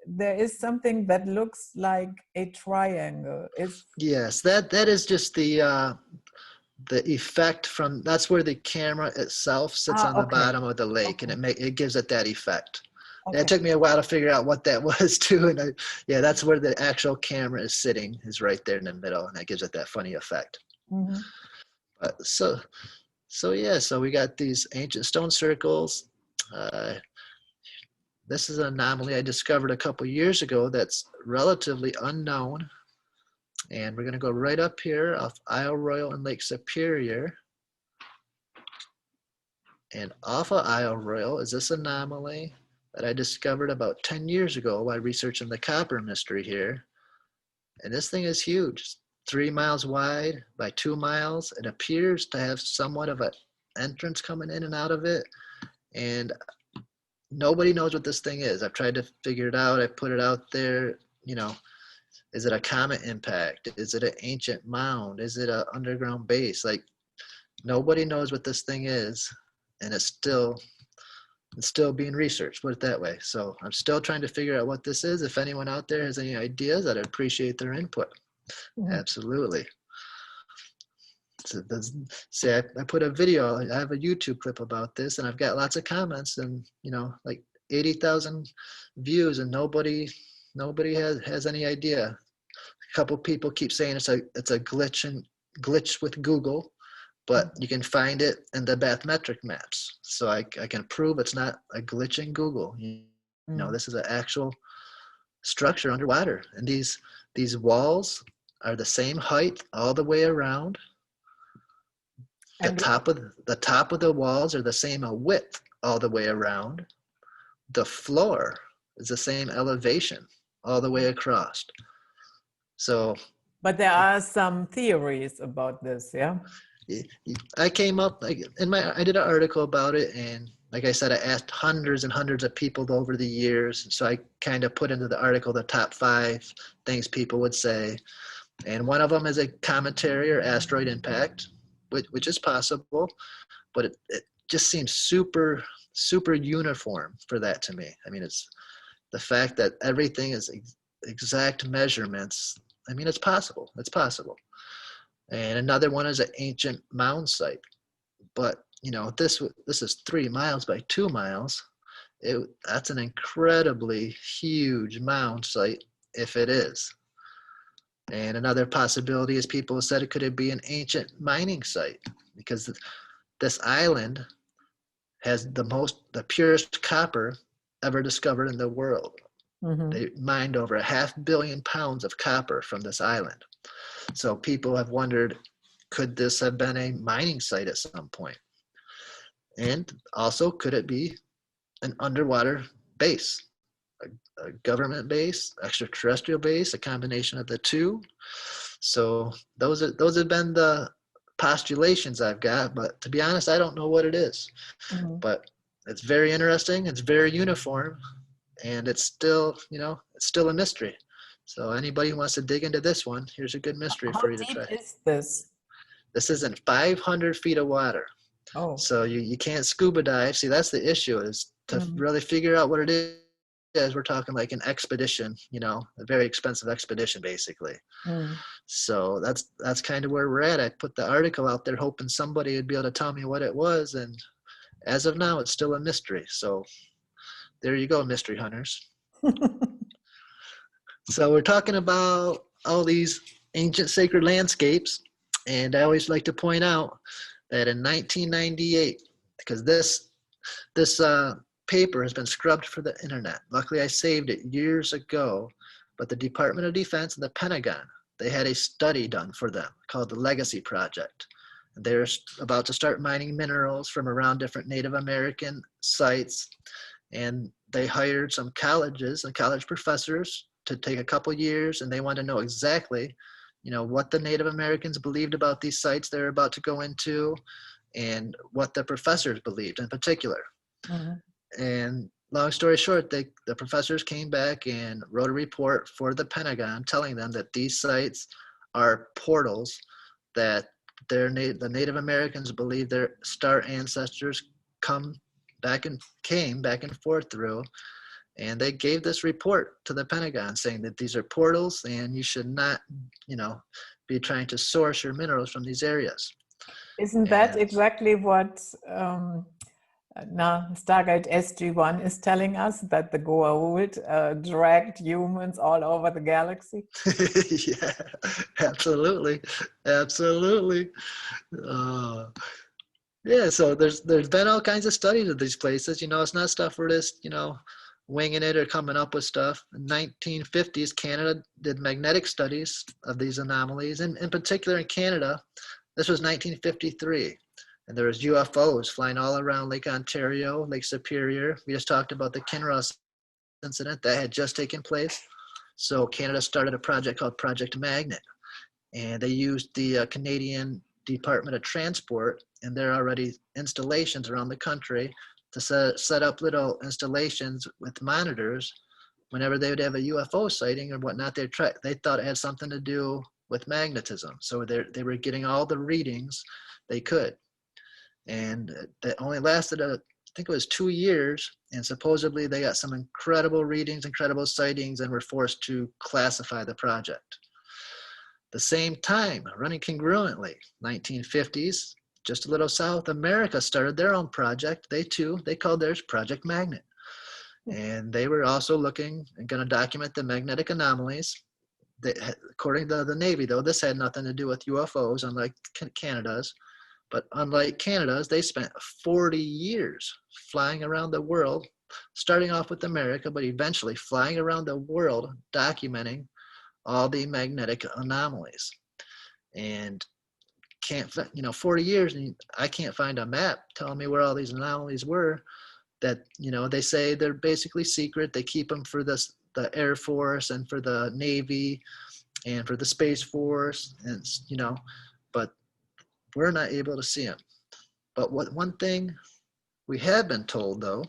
there is something that looks like a triangle. Yes, that is just the effect from, that's where the camera itself sits on the Okay. bottom of the lake, Okay. and it gives it that effect. Okay. It took me a while to figure out what that was too, and yeah, that's where the actual camera is sitting, is right there in the middle, and that gives it that funny effect. Mm-hmm. So yeah, so we got these ancient stone circles. This is an anomaly I discovered a couple years ago that's relatively unknown. And we're going to go right up here off Isle Royal and Lake Superior. And off of Isle Royal is this anomaly that I discovered about 10 years ago while researching the copper mystery here. And this thing is huge. 3 miles wide by 2 miles. It appears to have somewhat of an entrance coming in and out of it. And nobody knows what this thing is. I've tried to figure it out. I put it out there, you know, is it a comet impact? Is it an ancient mound? Is it an underground base? Like, nobody knows what this thing is, and it's still being researched, put it that way. So I'm still trying to figure out what this is. If anyone out there has any ideas, I'd appreciate their input. Mm-hmm. Absolutely. So see, I put a video, I have a YouTube clip about this, and I've got lots of comments, and you know, like 80,000 views, and nobody has any idea. A couple people keep saying it's a glitch with Google, but you can find it in the bathymetric maps. So I can prove it's not a glitch in Google. You know, this is an actual structure underwater, and these walls are the same height all the way around. The top of the walls are the same width all the way around. The floor is the same elevation all the way across. So, but there are some theories about this, yeah. I came up I did an article about it, and like I said, I asked hundreds and hundreds of people over the years. So I kind of put into the article the top 5 things people would say, and one of them is a cometary or asteroid impact, which is possible, but it just seems super uniform for that to me. I mean, it's the fact that everything is exact measurements. I mean, it's possible. And another one is an ancient mound site, but you know, this is 3 miles by 2 miles. That's an incredibly huge mound site if it is. And another possibility is people said it could be an ancient mining site, because this island has the purest copper ever discovered in the world. Mm-hmm. They mined over 500 million pounds of copper from this island. So people have wondered, could this have been a mining site at some point? And also, could it be an underwater base, a government base, extraterrestrial base, a combination of the two? So those have been the postulations I've got, but to be honest, I don't know what it is. Mm-hmm. But it's very interesting. It's very uniform, and it's still, you know, it's still a mystery. So anybody who wants to dig into this one, here's a good mystery for you to try. How deep is this? This is in 500 feet of water. Oh. So you can't scuba dive. See, that's the issue, is to really figure out what it is. We're talking like an expedition, you know, a very expensive expedition, basically. So that's kind of where we're at. I put the article out there hoping somebody would be able to tell me what it was, and as of now, it's still a mystery. So there you go, mystery hunters. So we're talking about all these ancient sacred landscapes, and I always like to point out that in 1998, because this paper has been scrubbed for the internet. Luckily, I saved it years ago, but the Department of Defense and the Pentagon, they had a study done for them called the Legacy Project. They're about to start mining minerals from around different Native American sites, and they hired some colleges and college professors to take a couple years, and they want to know exactly, you know, what the Native Americans believed about these sites they're about to go into, and what the professors believed in particular. Mm-hmm. And long story short, the professors came back and wrote a report for the Pentagon telling them that these sites are portals that the Native Americans believe their star ancestors came back and forth through, and they gave this report to the Pentagon saying that these are portals and you should not, be trying to source your minerals from these areas. Isn't that And exactly what now Stargate SG-1 is telling us, that the Goa'uld dragged humans all over the galaxy? yeah, absolutely, absolutely. Yeah, so there's been all kinds of studies of these places. It's not stuff we're just winging it or coming up with stuff. In 1950s, Canada did magnetic studies of these anomalies, and in particular in Canada, this was 1953. And there was UFOs flying all around Lake Ontario, Lake Superior. We just talked about the Kinross incident that had just taken place. So Canada started a project called Project Magnet. And they used the Canadian Department of Transport and their already installations around the country to set up little installations with monitors. Whenever they would have a UFO sighting or whatnot, they thought it had something to do with magnetism. So they were getting all the readings they could. And that only lasted, I think it was 2 years. And supposedly they got some incredible readings, incredible sightings, and were forced to classify the project. The same time, running congruently, 1950s, just a little South America started their own project. They called theirs Project Magnet. And they were also looking and going to document the magnetic anomalies. According to the Navy, though, this had nothing to do with UFOs, unlike Canada's. But unlike Canada's, they spent 40 years flying around the world, starting off with America, but eventually flying around the world, documenting all the magnetic anomalies. And 40 years, and I can't find a map telling me where all these anomalies were. That they say they're basically secret. They keep them for the Air Force and for the Navy and for the Space Force, and but we're not able to see them. But one thing we have been told, though,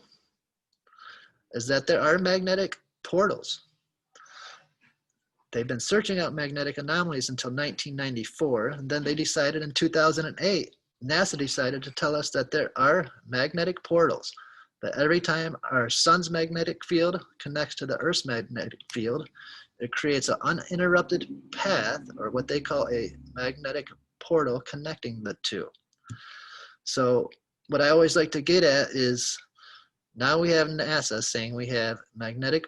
is that there are magnetic portals. They've been searching out magnetic anomalies until 1994, and then they decided in 2008, NASA decided to tell us that there are magnetic portals, that every time our sun's magnetic field connects to the Earth's magnetic field, it creates an uninterrupted path, or what they call a magnetic portal, connecting the two. So what I always like to get at is, now we have NASA saying we have magnetic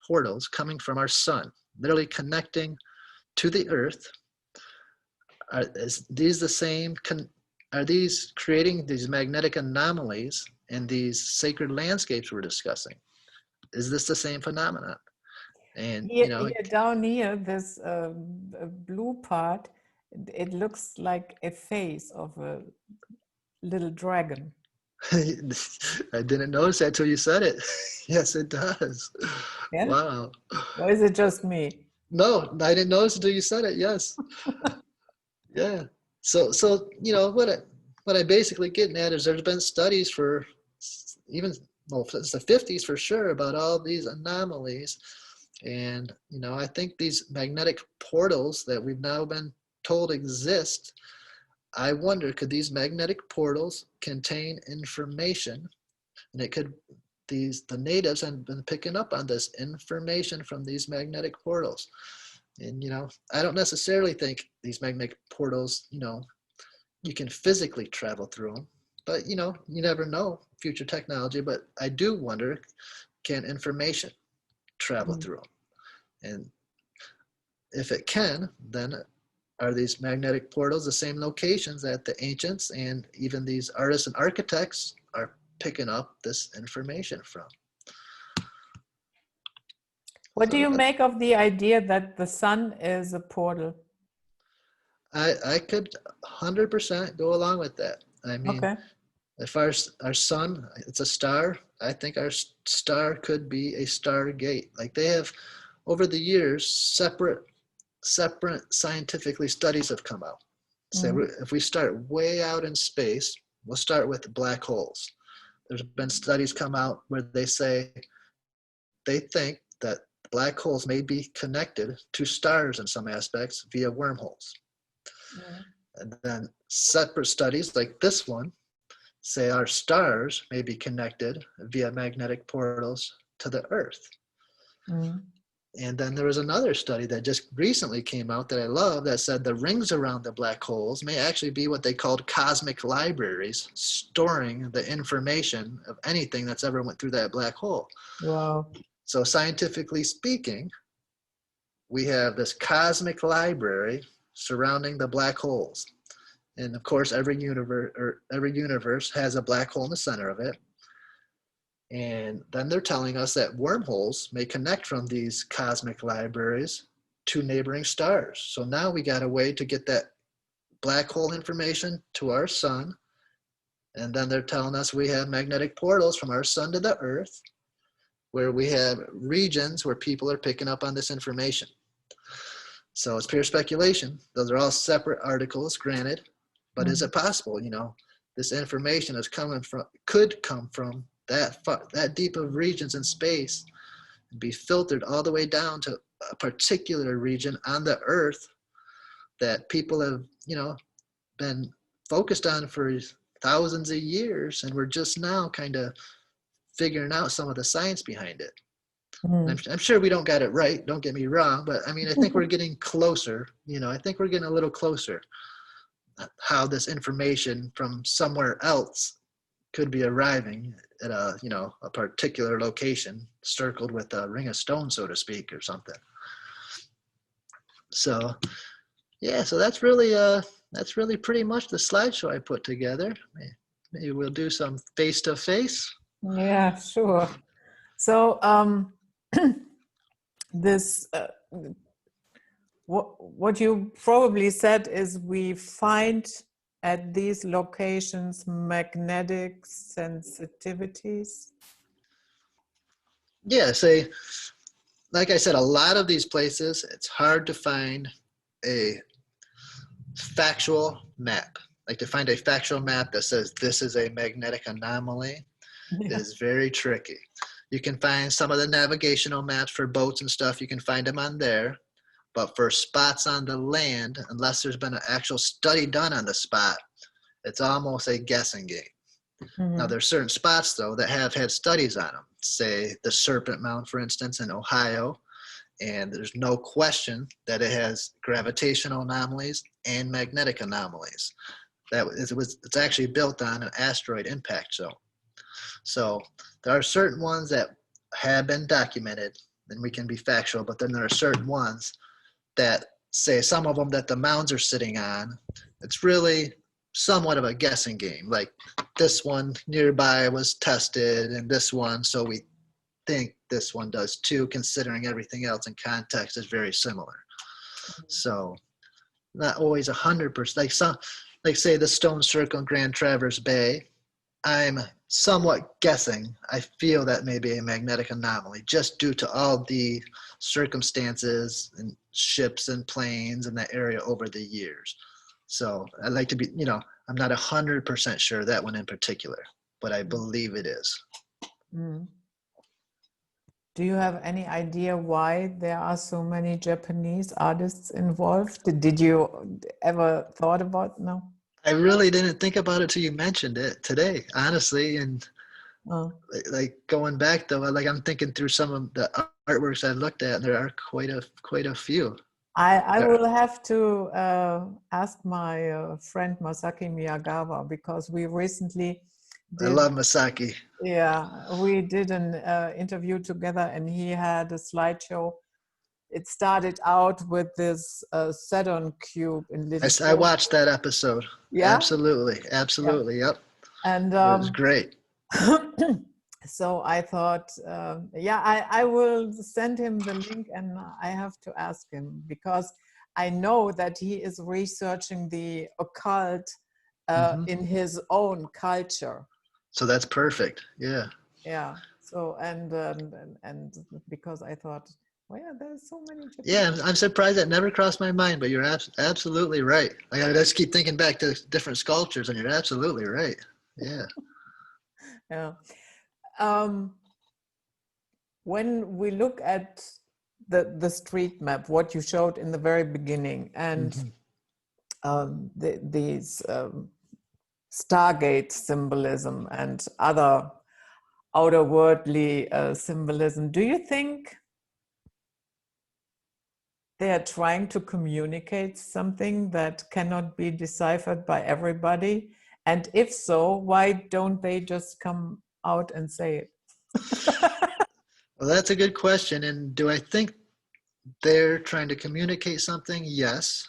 portals coming from our sun, literally connecting to the Earth. Are these creating these magnetic anomalies in these sacred landscapes we're discussing? Is this the same phenomenon? And here down here, this blue part, it looks like a face of a little dragon. I didn't notice that till you said it. Yes, it does. Yeah? Wow. Or is it just me? No, I didn't notice until you said it. Yes. Yeah. So what I basically getting at is there's been studies for since the 50s for sure about all these anomalies. And I think these magnetic portals that we've now been told exist, I wonder, could these magnetic portals contain information? And the natives have been picking up on this information from these magnetic portals. And I don't necessarily think these magnetic portals, you can physically travel through them, but you never know, future technology. But I do wonder, can information travel through them? And if it can, then are these magnetic portals the same locations that the ancients and even these artists and architects are picking up this information from? What do you make of the idea that the sun is a portal? I could 100% go along with that. I mean, Okay. as far as our sun, it's a star. I think our star could be a Stargate. Like, they have, over the years, separate scientifically studies have come out. Say, if we start way out in space, we'll start with black holes. There's been studies come out where they say they think that black holes may be connected to stars in some aspects via wormholes. Mm. And then separate studies like this one say our stars may be connected via magnetic portals to the Earth. Mm. And then there was another study that just recently came out that I love that said the rings around the black holes may actually be what they called cosmic libraries, storing the information of anything that's ever went through that black hole. Wow. So scientifically speaking, we have this cosmic library surrounding the black holes. And of course, every universe has a black hole in the center of it. And then they're telling us that wormholes may connect from these cosmic libraries to neighboring stars. So now we got a way to get that black hole information to our sun. And then they're telling us we have magnetic portals from our sun to the Earth, where we have regions where people are picking up on this information. So it's pure speculation. Those are all separate articles, granted. But is it possible, this information is could come from that deep of regions in space and be filtered all the way down to a particular region on the Earth that people have, been focused on for thousands of years, and we're just now kind of figuring out some of the science behind it. Mm. I'm sure we don't get it right, don't get me wrong, but I mean, I think we're getting closer, I think we're getting a little closer how this information from somewhere else could be arriving at a particular location circled with a ring of stone, so to speak, or something. So yeah, so that's really pretty much the slideshow I put together. Maybe we'll do some face-to-face. Yeah, sure. So this what you probably said is we find at these locations magnetic sensitivities. Yeah, like I said, a lot of these places, it's hard to find a factual map. Like to find a factual map that says this is a magnetic anomaly Yeah. is very tricky. You can find some of the navigational maps for boats and stuff, you can find them on there. But for spots on the land, unless there's been an actual study done on the spot, it's almost a guessing game. Now, there's certain spots, though, that have had studies on them. Say the Serpent Mound, for instance, in Ohio. And there's no question that it has gravitational anomalies and magnetic anomalies. It's actually built on an asteroid impact zone. So there are certain ones that have been documented, and we can be factual, but then there are certain ones that say some of them that the mounds are sitting on, it's really somewhat of a guessing game. Like this one nearby was tested and this one, so we think this one does too, considering everything else in context is very similar. So not always 100%. Like say the Stone Circle in Grand Traverse Bay, I'm somewhat guessing. I feel that may be a magnetic anomaly just due to all the circumstances and ships and planes in that area over the years. So I'd like to be, I'm not 100% sure that one in particular, but I believe it is. Mm. Do you have any idea why there are so many Japanese artists involved? Did you ever thought about? No. I really didn't think about it till you mentioned it today, honestly. And like going back though, like I'm thinking through some of the artworks I looked at, and there are quite a few. I will have to ask my friend Masaki Miyagawa, because we recently I love Masaki. Yeah, we did an interview together, and he had a slideshow. It started out with this Saturn cube in little. I watched that episode. Yeah, Absolutely. yeah. Yep. And It was great. so I thought, I will send him the link, and I have to ask him, because I know that he is researching the occult in his own culture. So that's perfect. Yeah. Yeah. So and because I thought, well, yeah, there's so many Japanese. Yeah, I'm surprised that never crossed my mind, but you're absolutely right. Like, I just keep thinking back to different sculptures, and you're absolutely right. Yeah. Yeah. When we look at the street map, what you showed in the very beginning, and these Stargate symbolism and other outerworldly symbolism, do you think they are trying to communicate something that cannot be deciphered by everybody? And if so, why don't they just come out and say it? Well, that's a good question. And do I think they're trying to communicate something? Yes,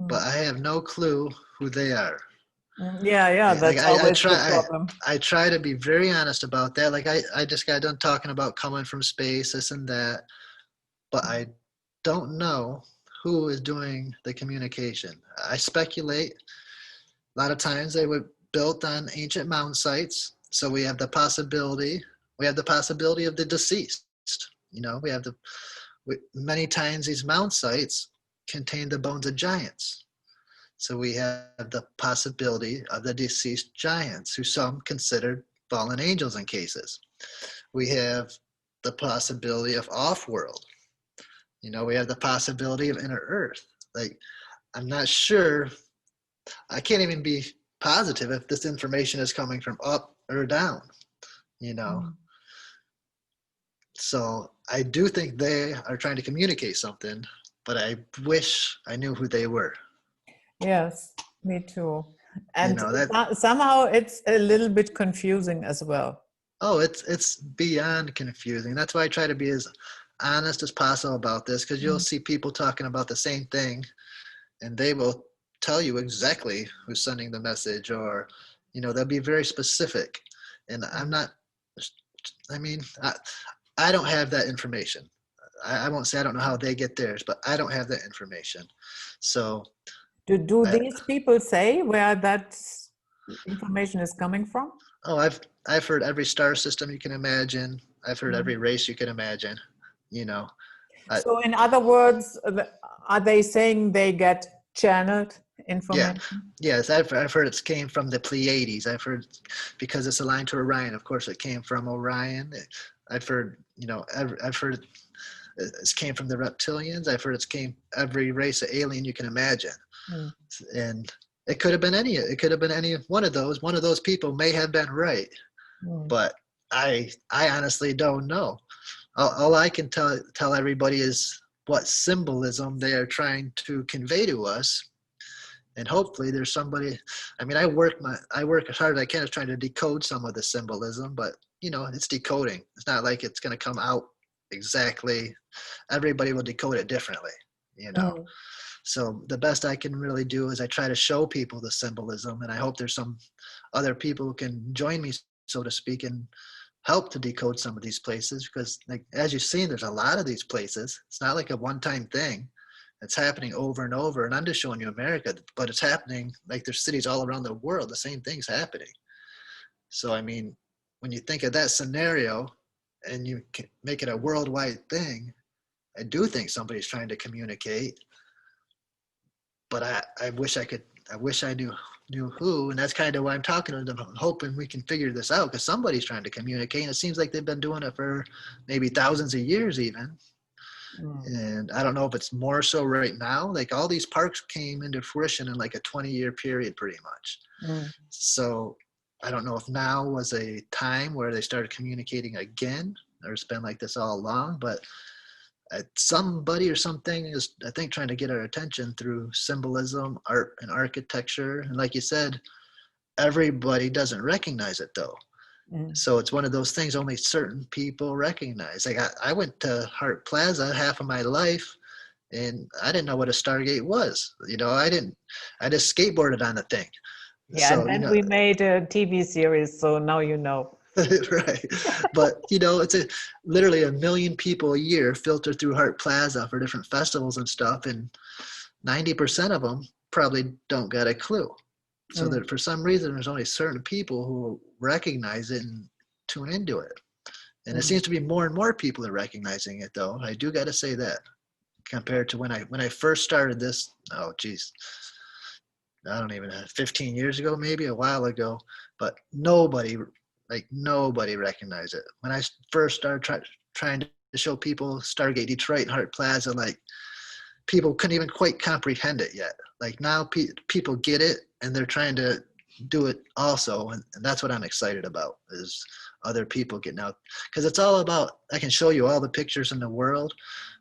but I have no clue who they are. Yeah, Like that's always the problem. I try to be very honest about that. Like I just got done talking about coming from space, this and that, but I don't know who is doing the communication. I speculate a lot of times they were built on ancient mound sites, so we have the possibility of the deceased. You know, many times these mound sites contain the bones of giants. So we have the possibility of the deceased giants, who some considered fallen angels in cases. We have the possibility of off-world. You know, we have the possibility of inner Earth. Like, I'm not sure. I can't even be positive if this information is coming from up or down. You know, so I do think they are trying to communicate something, but I wish I knew who they were. Yes, me too. You And know that. somehow it's a little bit confusing as well. Oh, it's beyond confusing. That's why I try to be as honest as possible about this, because you'll see people talking about the same thing, and they will tell you exactly who's sending the message, or you know, they'll be very specific. And I'm not. I mean, I don't have that information. I won't say I don't know how they get theirs, but I don't have that information. So Do these people say where that information is coming from? oh, I've heard every star system you can imagine. I've heard every race you can imagine. You know, So in other words, are they saying they get channeled yeah, information? yes, I've heard it came from the Pleiades. I've heard because it's aligned to Orion. Of course, it came from Orion. I've heard, you know, I've heard it came from the reptilians. I've heard it's came every race of alien you can imagine, and it could have been any. It could have been any one of those. One of those people may have been right, but I honestly don't know. All I can tell everybody is what symbolism they are trying to convey to us, and hopefully there's somebody. I mean, I work as hard as I can at trying to decode some of the symbolism, but you know, it's decoding. It's not like it's going to come out exactly. Everybody will decode it differently, you know. So the best I can really do is I try to show people the symbolism, and I hope there's some other people who can join me, so to speak, and help to decode some of these places, because like as you've seen, there's a lot of these places. It's not like a one-time thing. It's happening over and over, and I'm just showing you America, but it's happening like there's cities all around the world. The same thing's happening. So I mean, when you think of that scenario and you can make it a worldwide thing, I do think somebody's trying to communicate, but I wish I knew who, and that's kind of why I'm talking to them. I'm hoping we can figure this out, because somebody's trying to communicate, and it seems like they've been doing it for maybe thousands of years even. And I don't know if it's more so right now. Like all these parks came into fruition in like a 20-year period pretty much. So I don't know if now was a time where they started communicating again, or it's been like this all along, but somebody or something is, I think, trying to get our attention through symbolism, art, and architecture. And like you said, everybody doesn't recognize it though. So it's one of those things only certain people recognize. Like I went to Hart Plaza half of my life, and I didn't know what a Stargate was. You know, I just skateboarded on the thing. Yeah, So, and you then know, we made a TV series, so now you know. right. But you know, it's literally 1 million people a year filter through Hart Plaza for different festivals and stuff, and 90% of them probably don't get a clue. So that for some reason there's only certain people who recognize it and tune into it. And it seems to be more and more people are recognizing it though. I do got to say that, compared to when I first started this, oh geez, I don't even know, 15 years ago, maybe a while ago, but nobody recognized it. When I first started trying to show people Stargate Detroit and Hart Plaza, like people couldn't even quite comprehend it yet. Like now people get it, and they're trying to do it also, and that's what I'm excited about, is other people getting out, because it's all about, I can show you all the pictures in the world,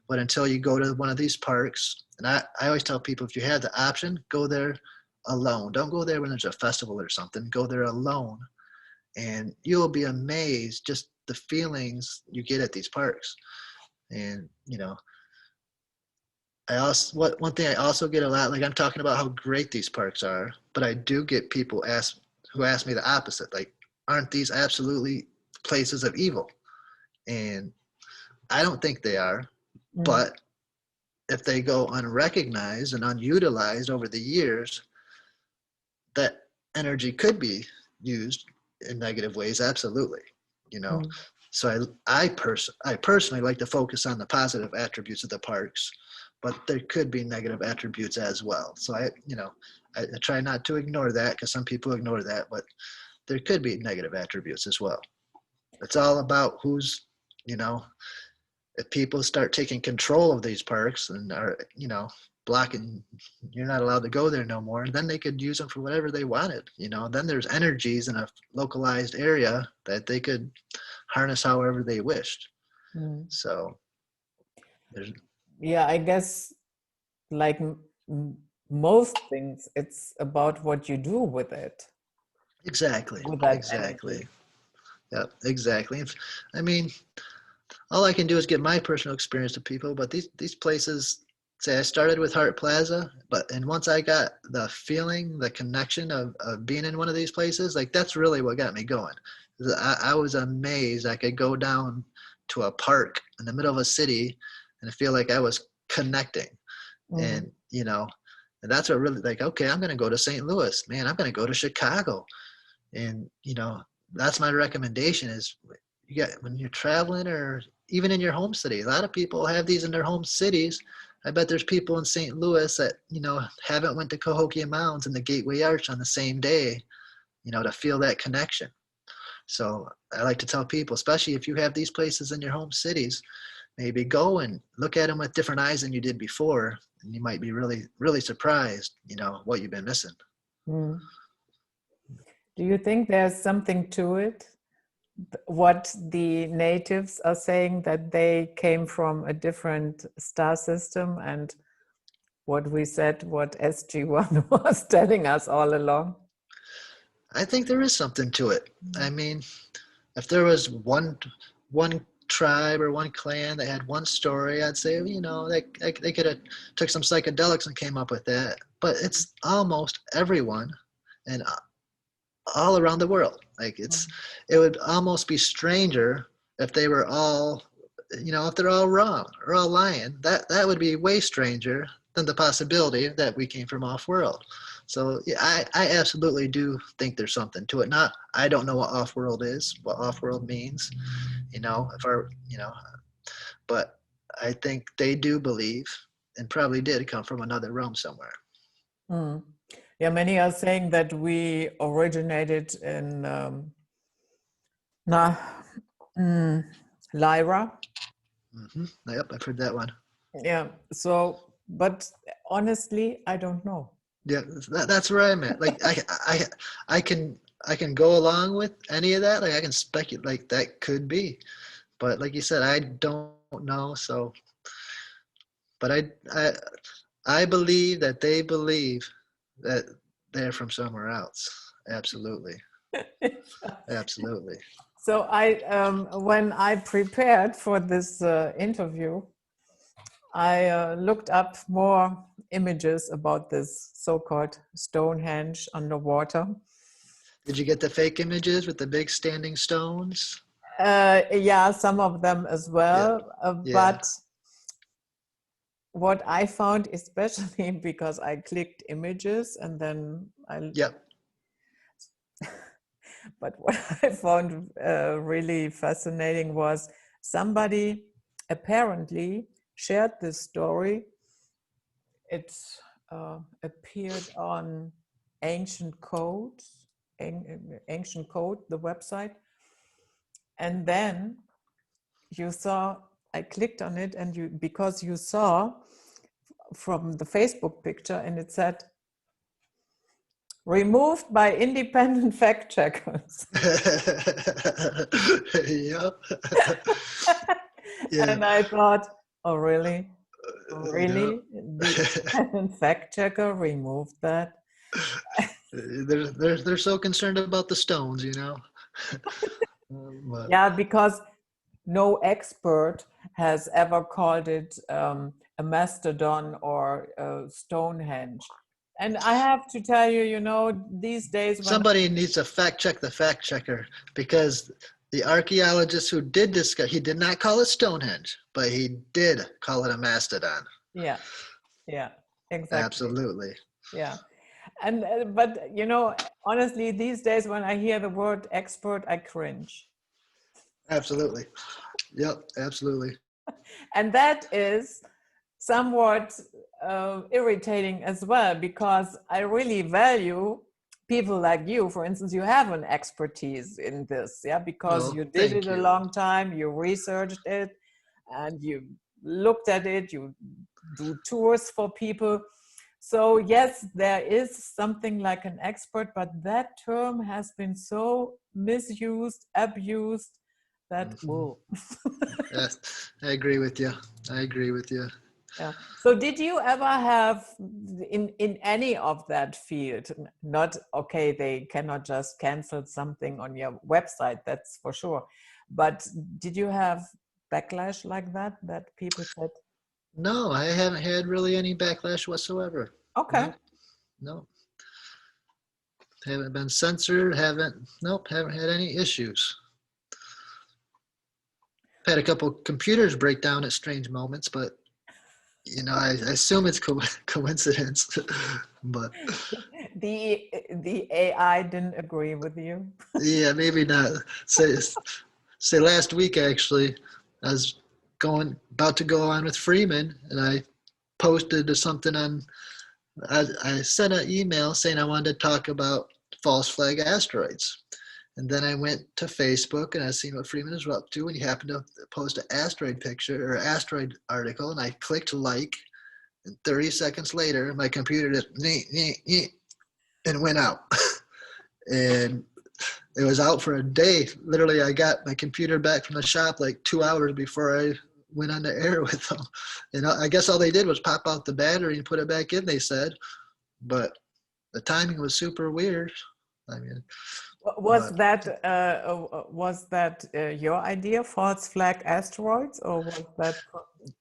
but until you go to one of these parks, and I always tell people, if you have the option, go there alone. Don't go there when there's a festival or something. Go there alone, and you'll be amazed just the feelings you get at these parks. And I also, one thing I also get a lot, like I'm talking about how great these parks are, but I do get people who ask me the opposite, like, aren't these absolutely places of evil? And I don't think they are, but if they go unrecognized and unutilized over the years, that energy could be used in negative ways, absolutely. So I personally like to focus on the positive attributes of the parks, but there could be negative attributes as well. So I try not to ignore that, because some people ignore that, but there could be negative attributes as well. It's all about who's, if people start taking control of these parks and are, blocking, you're not allowed to go there no more, then they could use them for whatever they wanted. Then there's energies in a localized area that they could harness however they wished. So there's, yeah, I guess like most things, it's about what you do with it. exactly. With that energy. Yeah, exactly. I mean, all I can do is give my personal experience to people, but these places, say I started with Hart Plaza, and once I got the feeling, the connection of being in one of these places, like that's really what got me going. I was amazed I could go down to a park in the middle of a city and feel like I was connecting. And and that's what really, like, okay, I'm going to go to St. Louis, man, I'm going to go to Chicago. And that's my recommendation, is when you're traveling, or even in your home city, a lot of people have these in their home cities. I bet there's people in St. Louis that haven't went to Cahokia Mounds and the Gateway Arch on the same day, to feel that connection. So I like to tell people, especially if you have these places in your home cities, maybe go and look at them with different eyes than you did before, and you might be really, really surprised, what you've been missing. Do you think there's something to it? What the natives are saying, that they came from a different star system, and what we said, what SG1 was telling us all along? I think there is something to it. I mean, if there was one tribe or one clan that had one story, I'd say, they could have took some psychedelics and came up with that. But it's almost everyone, and all around the world. Like it would almost be stranger if they were all, if they're all wrong or all lying. That would be way stranger than the possibility that we came from off-world. So yeah, I absolutely do think there's something to it. I don't know what off-world is, what off-world means, but I think they do believe, and probably did come from another realm somewhere. Yeah, many are saying that we originated in Lyra. Yep, I've heard that one. Yeah, so, but honestly, I don't know. Yeah, that's where I'm at. Like I can go along with any of that. Like I can speculate, like that could be, but like you said, I don't know. So, but I believe that they believe that they're from somewhere else. Absolutely, absolutely. So when I prepared for this interview, I looked up more images about this so-called Stonehenge underwater. Did you get the fake images with the big standing stones? Yeah, some of them as well. Yeah. But what I found, especially because I clicked images and then Yep. But what I found really fascinating was somebody apparently shared this story. It appeared on Ancient Code, the website. And then you saw, I clicked on it, and because you saw from the Facebook picture, and it said, removed by independent fact checkers. Yep. Yeah. And I thought, oh, really? Yeah. Really? The independent fact checker removed that? They're so concerned about the stones, you know. But Yeah, because no expert has ever called it a mastodon or a Stonehenge. And I have to tell you, you know, these days when somebody needs to fact check the fact checker, because the archaeologist who did discover, he did not call it Stonehenge, but he did call it a mastodon. yeah, yeah, exactly. Absolutely. Yeah. And but you know, honestly, these days when I hear the word expert, I cringe. Absolutely. Yep. Absolutely. And that is somewhat irritating as well, because I really value people like you. For instance, you have an expertise in this, yeah, because Oh, you did it thank a you. long time, you researched it, and you looked at it, you do tours for people. So yes, there is something like an expert, but that term has been so misused, abused, that Mm-hmm. whoa. Yes, I agree with you. I agree with you. Yeah. So did you ever have in any of that field, not okay, they cannot just cancel something on your website, that's for sure. But did you have backlash like that, that people said, No, I haven't had really any backlash whatsoever. okay. No, no. Haven't been censored. Haven't had any issues. Had a couple computers break down at strange moments, but you know, I assume it's coincidence. But The AI didn't agree with you. yeah, maybe not. Say last week actually, I was about to go on with Freeman, and I posted something on. I sent an email saying I wanted to talk about false flag asteroids. And then I went to Facebook and I seen what Freeman was up to, and he happened to post an asteroid picture or asteroid article, and I clicked like, and 30 seconds later, my computer just and went out. And it was out for a day. Literally, I got my computer back from the shop like 2 hours before I went on the air with them. And I guess all they did was pop out the battery and put it back in, they said. But the timing was super weird. I mean, Was that your idea, false flag asteroids, or was that?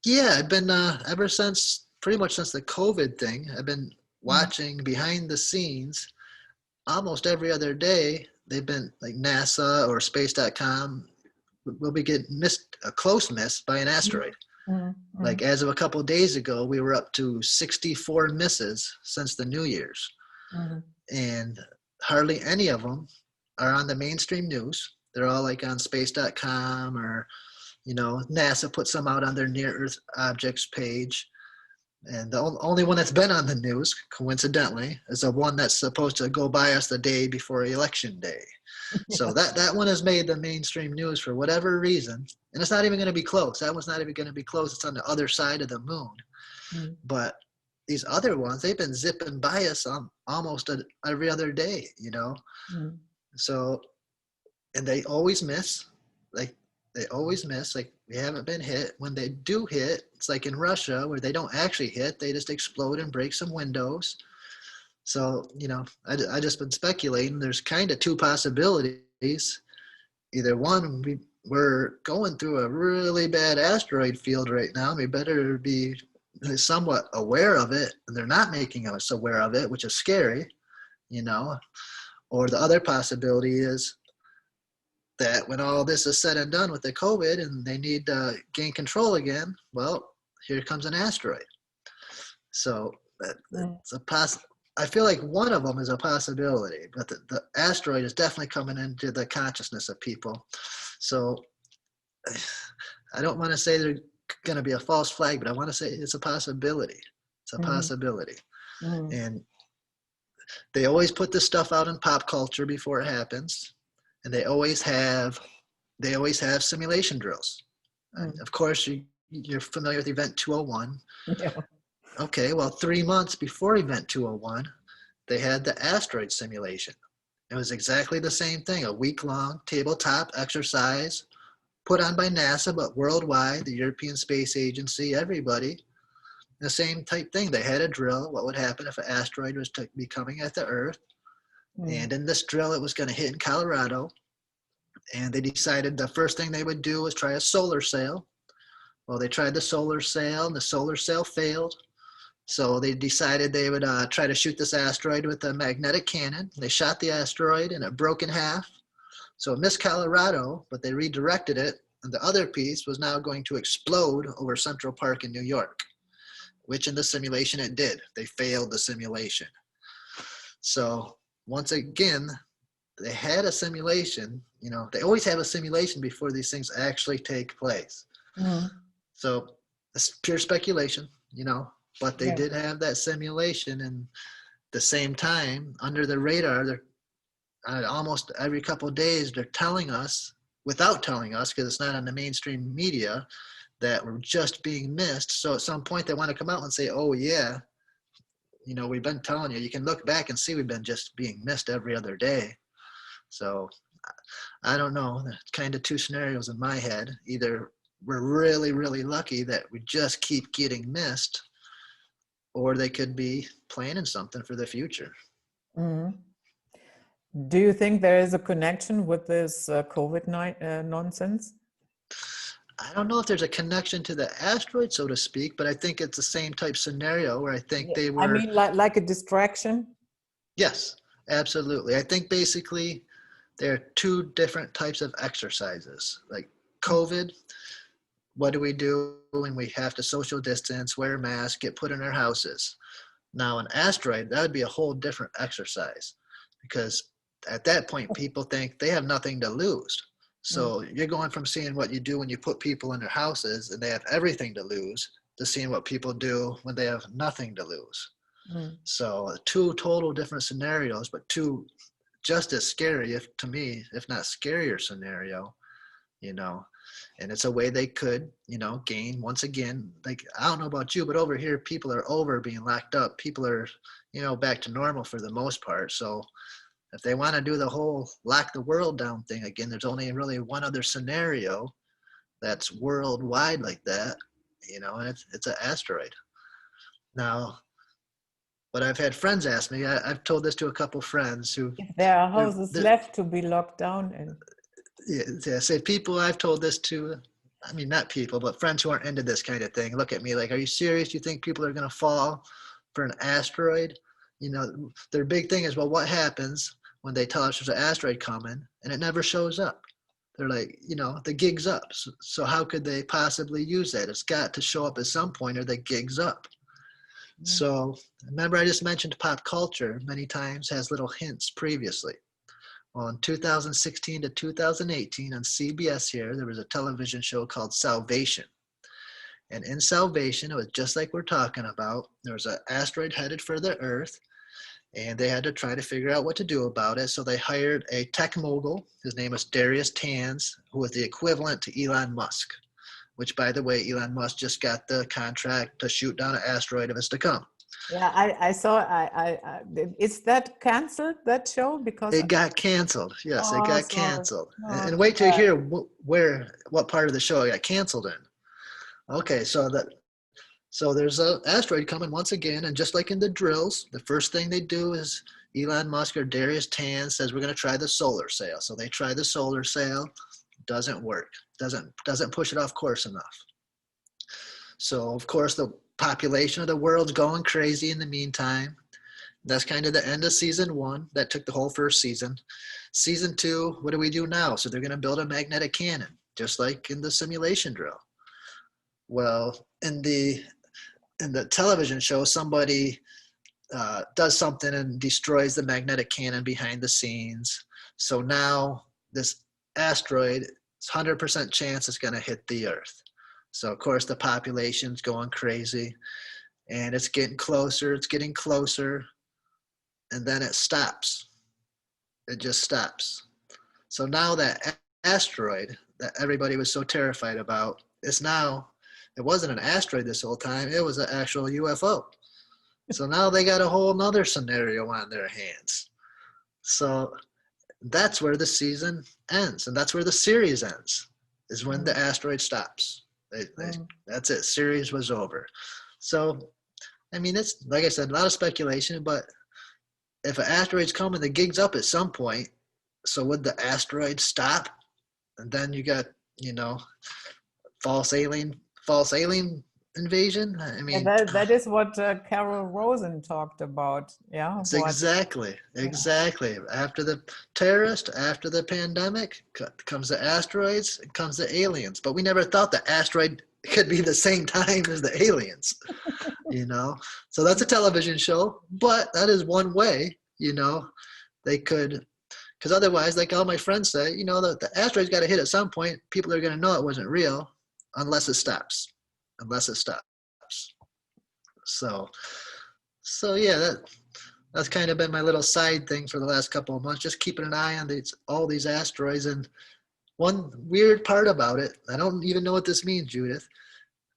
yeah, I've been ever since, pretty much since the COVID thing, I've been Mhm. watching behind the scenes almost every other day. They've been like NASA or space.com will be getting missed, a close miss by an asteroid. Mhm. Like Mhm. as of a couple of days ago, we were up to 64 misses since the New Year's, Mhm. and hardly any of them are on the mainstream news. They're all like on space.com, or NASA put some out on their near Earth objects page. And the only one that's been on the news, coincidentally, is the one that's supposed to go by us the day before Election Day. So that one has made the mainstream news for whatever reason. And it's not even going to be close. That one's not even going to be close. It's on the other side of the moon. Mhm. But these other ones, they've been zipping by us on almost every other day, you know? Mhm. So, and they always miss. Like, they always miss. Like, we haven't been hit. When they do hit, it's like in Russia where they don't actually hit, they just explode and break some windows. So, I just been speculating. There's kind of two possibilities. Either one, we're going through a really bad asteroid field right now. We better be somewhat aware of it, and they're not making us aware of it, which is scary, you know. Or the other possibility is that when all this is said and done with the COVID and they need to gain control again, well, here comes an asteroid. So Mhm. it's I feel like one of them is a possibility, but the asteroid is definitely coming into the consciousness of people. So I don't want to say they're going to be a false flag, but I want to say it's a possibility. It's a Mhm. possibility. Mhm. And they always put this stuff out in pop culture before it happens, and they always have simulation drills. And Mhm. of course, you're familiar with Event 201. Yeah. Okay, well, 3 months before Event 201, they had the asteroid simulation. It was exactly the same thing, a week-long tabletop exercise put on by NASA, but worldwide, the European Space Agency, everybody, the same type thing. They had a drill, what would happen if an asteroid was to be coming at the Earth. Mm. And in this drill, it was going to hit in Colorado. And they decided the first thing they would do was try a solar sail. Well, they tried the solar sail, and the solar sail failed. So they decided they would try to shoot this asteroid with a magnetic cannon. They shot the asteroid, and it broke in half. So it missed Colorado, but they redirected it, and the other piece was now going to explode over Central Park in New York, which in the simulation it did. They failed the simulation. So once again, they had a simulation. You know, they always have a simulation before these things actually take place. Mm. So it's pure speculation, you know, but they Yeah. did have that simulation, and the same time under the radar, they're almost every couple of days they're telling us, without telling us, because it's not on the mainstream media, that we're just being missed. So at some point they want to come out and say, oh yeah, you know, we've been telling you. You can look back and see we've been just being missed every other day. So I don't know. There's kind of two scenarios in my head. Either we're really, really lucky that we just keep getting missed, or they could be planning something for the future. Mm. Do you think there is a connection with this COVID nonsense? I don't know if there's a connection to the asteroid, so to speak, but I think it's the same type scenario where I think Yeah. they I were. mean, like a distraction? Yes, absolutely. I think basically there are two different types of exercises. Like COVID, what do we do when we have to social distance, wear a mask, get put in our houses? Now, an asteroid, that would be a whole different exercise, because at that point, people think they have nothing to lose. So you're going from seeing what you do when you put people in their houses and they have everything to lose, to seeing what people do when they have nothing to lose. Mm. So two total different scenarios, but two just as scary, if to me, if not scarier scenario, you know. And it's a way they could, you know, gain once again. Like, I don't know about you, but over here people are over being locked up. People are, you know, back to normal for the most part. So if they want to do the whole lock the world down thing again, there's only really one other scenario that's worldwide like that, you know, and it's an asteroid. Now, but I've had friends ask me, I've told this to a couple friends who, If there are they're, houses they're, left to be locked down and yeah, say people I've told this to, I mean, not people, but friends who aren't into this kind of thing, look at me like, are you serious? You think people are going to fall for an asteroid? You know, their big thing is, well, what happens when they tell us there's an asteroid coming and it never shows up? They're like, you know, the gig's up. So how could they possibly use that? It's got to show up at some point or the gig's up. So remember, I just mentioned pop culture many times has little hints previously. Well, in 2016 to 2018 on CBS here, there was a television show called Salvation. And in Salvation, it was just like we're talking about. There was an asteroid headed for the Earth, and they had to try to figure out what to do about it. So they hired a tech mogul. His name was Darius Tanz, who was the equivalent to Elon Musk, which, by the way, Elon Musk just got the contract to shoot down an asteroid if it's to come. yeah, I saw. Is that canceled, that show? Because It got canceled. Yes, it oh, got sorry. canceled. Oh, And too wait till you bad. hear what part of the show it got canceled in. Okay, so there's an asteroid coming once again, and just like in the drills, the first thing they do is Elon Musk or Darius Tan says we're going to try the solar sail. So they try the solar sail, doesn't work, doesn't push it off course enough. So of course the population of the world's going crazy in the meantime. That's kind of the end of season one. That took the whole first season. Season two, what do we do now? So they're going to build a magnetic cannon, just like in the simulation drill. Well, in the television show, somebody does something and destroys the magnetic cannon behind the scenes. So now this asteroid, it's 100% chance it's going to hit the Earth. So of course the population's going crazy, and it's getting closer. It's getting closer, and then it stops. It just stops. So now that asteroid that everybody was so terrified about is now it wasn't an asteroid this whole time. It was an actual UFO. So now they got a whole nother scenario on their hands. So that's where the season ends, and that's where the series ends, is when the asteroid stops. That's it. Series was over. So, I mean, it's, like I said, a lot of speculation, but if an asteroid's coming, the gig's up at some point. So would the asteroid stop? And then you got, you know, false alien invasion. I mean, that is what Carol Rosen talked about. Yeah, it's exactly. After the terrorist, after the pandemic, comes the asteroids, comes the aliens. But we never thought the asteroid could be the same time as the aliens, you know. So that's a television show, but that is one way, you know, they could, because otherwise, like all my friends say, you know, the asteroid's got to hit at some point. People are going to know it wasn't real unless it stops. So yeah, that's kind of been my little side thing for the last couple of months, just keeping an eye on all these asteroids. And one weird part about it, I don't even know what this means, Judith,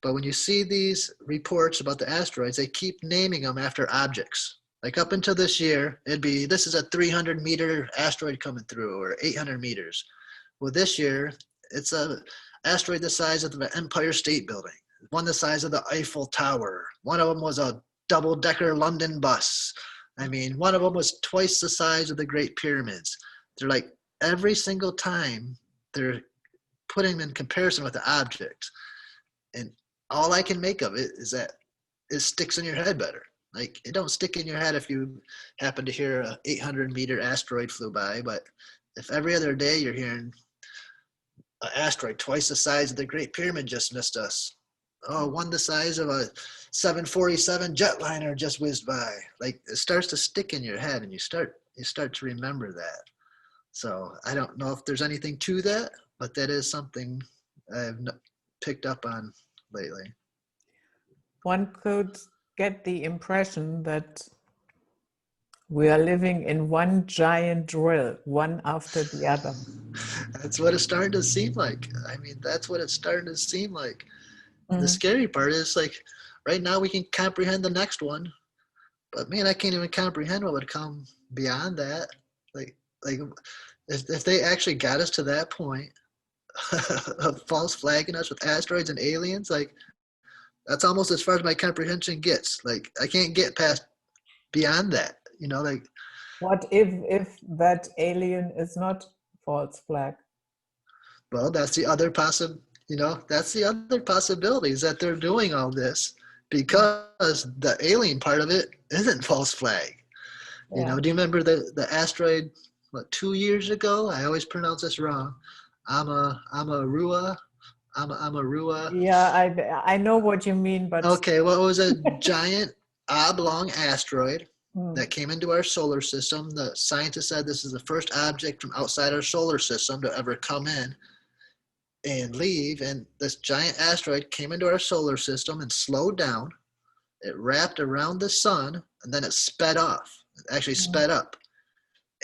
but when you see these reports about the asteroids, they keep naming them after objects. Like up until this year, it'd be, this is a 300-meter asteroid coming through, or 800 meters. Well, this year, it's a asteroid the size of the Empire State Building, one the size of the Eiffel Tower. One of them was a double-decker London bus. I mean, one of them was twice the size of the Great Pyramids. They're like, every single time, they're putting them in comparison with the object. And all I can make of it is that it sticks in your head better. Like, it don't stick in your head if you happen to hear a 800-meter asteroid flew by, but if every other day you're hearing an asteroid twice the size of the Great Pyramid just missed us. Oh, one the size of a 747 jetliner just whizzed by. Like, it starts to stick in your head, and you start to remember that. So I don't know if there's anything to that, but that is something I've picked up on lately. One could get the impression that we are living in one giant drill, one after the other. That's what it's starting to seem like. I mean, that's what it's starting to seem like. The scary part is, like, right now we can comprehend the next one, but man, I can't even comprehend what would come beyond that. Like if they actually got us to that point of false flagging us with asteroids and aliens, like, that's almost as far as my comprehension gets. Like, I can't get past beyond that, you know, like. What if that alien is not false flag? Well, that's the other that's the other possibility, is that they're doing all this because the alien part of it isn't false flag. Yeah. You know, do you remember the asteroid, 2 years ago? I always pronounce this wrong. Amarua. Yeah, I know what you mean, but okay, well, it was a giant oblong asteroid that came into our solar system. The scientists said this is the first object from outside our solar system to ever come in and leave, and this giant asteroid came into our solar system and slowed down. It wrapped around the sun, and then it sped off. It actually sped up.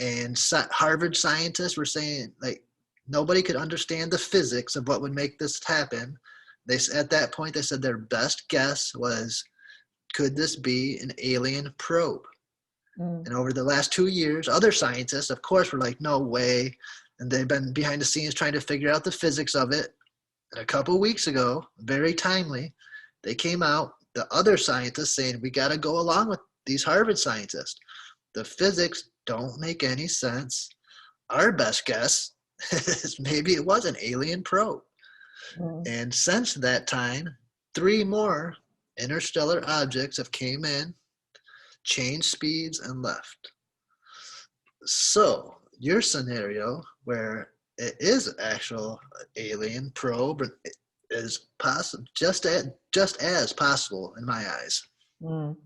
And Harvard scientists were saying, like, nobody could understand the physics of what would make this happen. At that point, they said their best guess was, could this be an alien probe? And over the last 2 years, other scientists, of course, were like, no way. And they've been behind the scenes trying to figure out the physics of it. And a couple of weeks ago, very timely, they came out, the other scientists, saying, we got to go along with these Harvard scientists. The physics don't make any sense. Our best guess is maybe it was an alien probe. And since that time, 3 more interstellar objects have came in, changed speeds, and left. So your scenario, where it is an actual alien probe, is possible, just as possible in my eyes. Do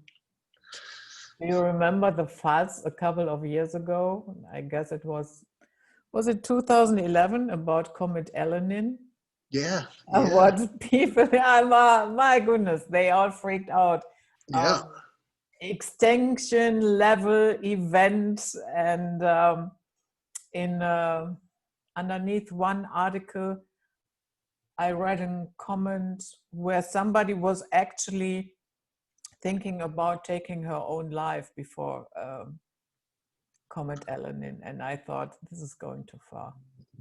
you remember the fuss a couple of years ago? I guess it was it 2011, about Comet Elenin? Yeah. What people, my goodness, they all freaked out. Yeah. Extinction level events, and in underneath one article, I read a comment where somebody was actually thinking about taking her own life before Comet Elenin, and I thought this is going too far.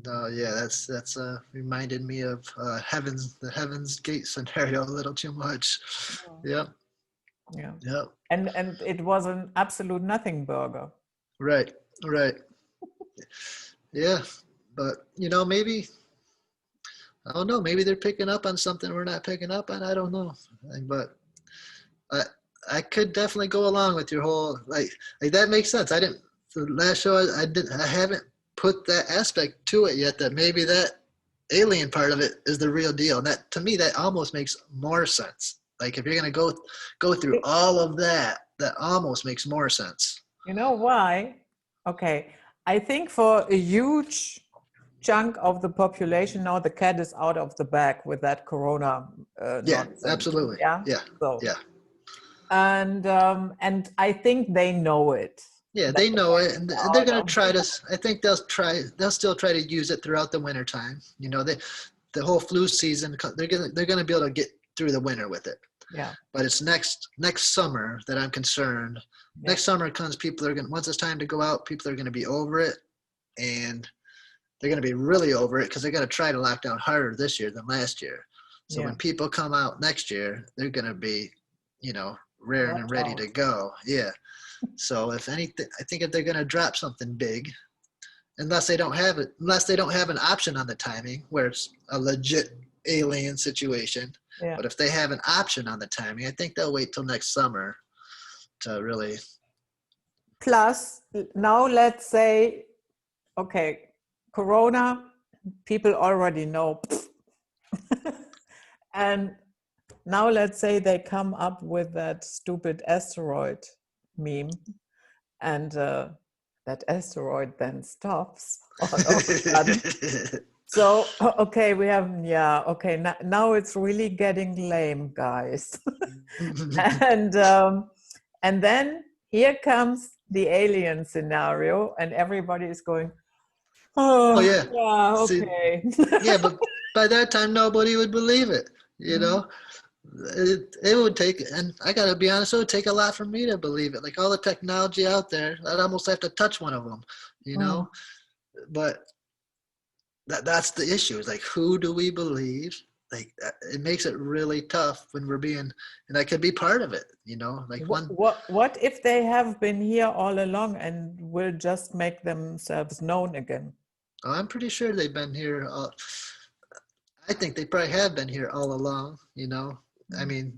No, yeah, that's reminded me of the Heaven's Gate scenario a little too much. Yep, Yeah. yep. And it was an absolute nothing burger. Right, right. Yeah, but maybe I don't know. Maybe they're picking up on something we're not picking up on. I don't know, but I I could definitely go along with your whole like that makes sense. I didn't the last show I haven't put that aspect to it yet that maybe that alien part of it is the real deal. And that to me that almost makes more sense. Like if you're gonna go through all of that, that almost makes more sense. You know why? Okay, I think for a huge chunk of the population now, the cat is out of the bag with that corona Yeah, nonsense. absolutely. Yeah. Yeah, So yeah. and I think they know it. Yeah, That they the know cat it, is and they're out gonna of try the to. I think they'll still try to use it throughout the winter time. The whole flu season. They're gonna be able to get through the winter with it. yeah. But it's next summer that I'm concerned. Yeah. Next summer comes, people are gonna once it's time to go out, people are gonna be over it, and they're gonna be really over it because they're gonna try to lock down harder this year than last year. So Yeah. when people come out next year, they're gonna be, raring and Watch ready out. to go. Yeah. So if anything, I think if they're gonna drop something big, unless they don't have an option on the timing where it's a legit alien situation. Yeah. But if they have an option on the timing, I think they'll wait till next summer to really. Plus, now let's say, okay, corona, people already know. And now let's say they come up with that stupid asteroid meme, and that asteroid then stops all of a sudden. So, okay, we have, okay, now it's really getting lame, guys. And then here comes the alien scenario, and everybody is going, Oh oh, yeah. yeah, See, okay. yeah, but by that time nobody would believe it. It would take, and I gotta be honest, it would take a lot for me to believe it. Like all the technology out there, I'd almost have to touch one of them. But that's the issue. Is like, who do we believe? Like it makes it really tough when we're being, and I could be part of it. Like What if they have been here all along and will just make themselves known again? I'm pretty sure they've been here. I think they probably have been here all along. I mean,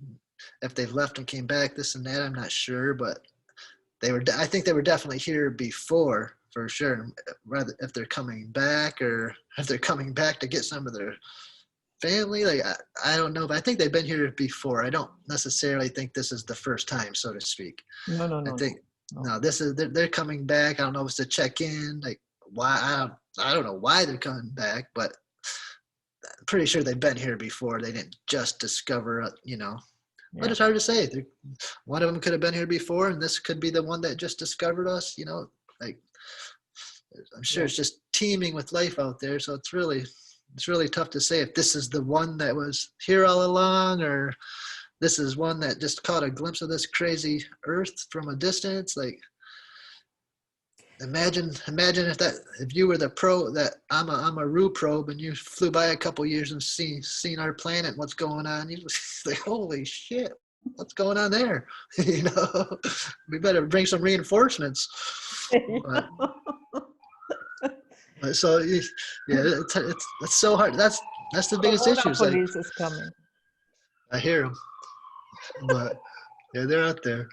if they've left and came back, this and that, I'm not sure, but I think they were definitely here before, for sure. Rather, if they're coming back or if they're coming back to get some of their family, like I don't know, but I think they've been here before. I don't necessarily think this is the first time, so to speak. No. I think no, this is they're coming back. I don't know if it's to check in, like why I don't know why they're coming back, but I'm pretty sure they've been here before. They didn't just discover it. But it's hard to say. One of them could have been here before, and this could be the one that just discovered us. Like I'm sure it's just teeming with life out there. So it's really tough to say if this is the one that was here all along, or this is one that just caught a glimpse of this crazy Earth from a distance. Like imagine if you were the pro that I'm a Rue probe and you flew by a couple years and seen our planet, what's going on, you like, holy shit, what's going on there? We better bring some reinforcements. But so yeah, it's so hard. That's the biggest issue. Police is coming. I hear them, but yeah, they're out there.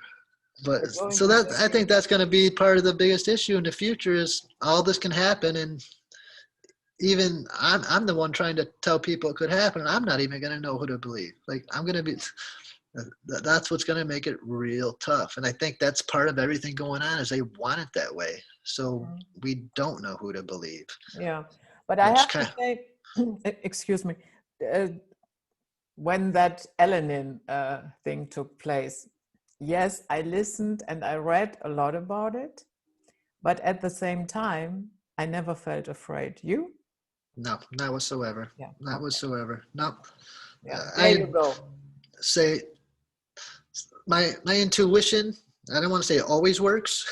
But so that I think that's going to be part of the biggest issue in the future is all this can happen, and even I'm the one trying to tell people it could happen, and I'm not even going to know who to believe. Like I'm going to be. That's what's going to make it real tough, and I think that's part of everything going on is they want it that way, so we don't know who to believe. Yeah, but I have to say, excuse me, when that Elenin thing took place, yes, I listened and I read a lot about it, but at the same time, I never felt afraid. You? No, not whatsoever. Yeah. Not Okay. whatsoever. No. Yeah. There you I go. say my intuition, I don't want to say it always works,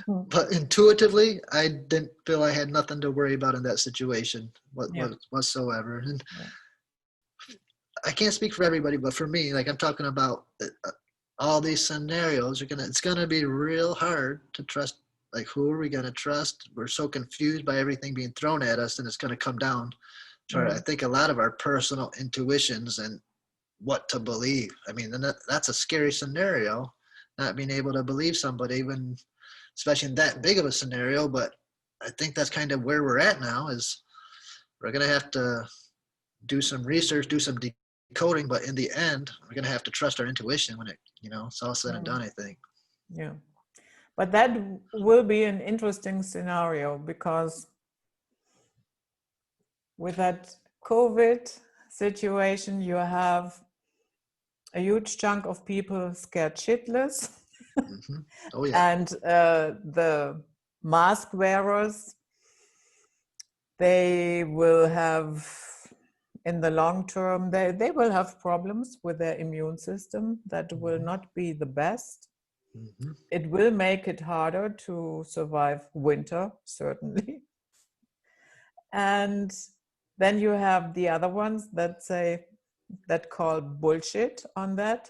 but intuitively, I didn't feel I had nothing to worry about in that situation Yeah. whatsoever. And Yeah. I can't speak for everybody, but for me, like I'm talking about all these scenarios it's gonna be real hard to trust. Like, who are we gonna trust? We're so confused by everything being thrown at us, and it's gonna come down to I Mm. think a lot of our personal intuitions and what to believe. I mean, that's a scary scenario, not being able to believe somebody, even especially in that big of a scenario. But I think that's kind of where we're at now. Is we're gonna have to do some research, do some decoding, but in the end, we're gonna have to trust our intuition when it's all said and Mm. done. I think. Yeah. But that will be an interesting scenario because with that COVID situation, you have a huge chunk of people scared shitless. Mm-hmm. Oh yeah. And the mask wearers, they will have, in the long term, they will have problems with their immune system that will Mm-hmm. not be the best. Mm-hmm. It will make it harder to survive winter, certainly. And then you have the other ones that call bullshit on that.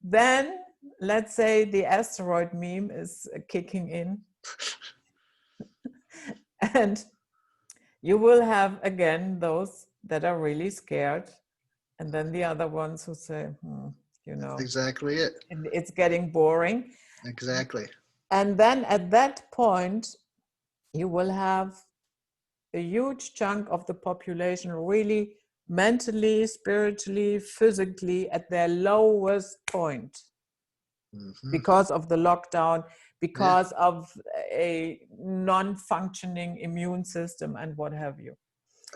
Then let's say the asteroid meme is kicking in. And you will have again those that are really scared. And then the other ones who say, That's exactly it. it's getting boring. Exactly. And then at that point, you will have a huge chunk of the population really mentally, spiritually, physically at their lowest point Mm-hmm. because of the lockdown, Yeah. because of a non-functioning immune system and what have you.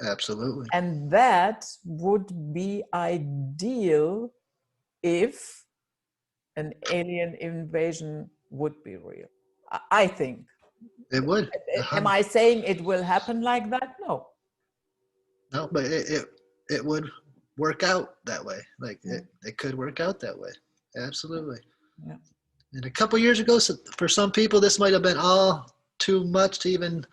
Absolutely. And that would be ideal if an alien invasion would be real. I think. It would. Am I saying it will happen like that? No. No, but it would work out that way. Like Yeah. it could work out that way. Absolutely. Yeah. And a couple years ago, for some people, this might have been all too much to even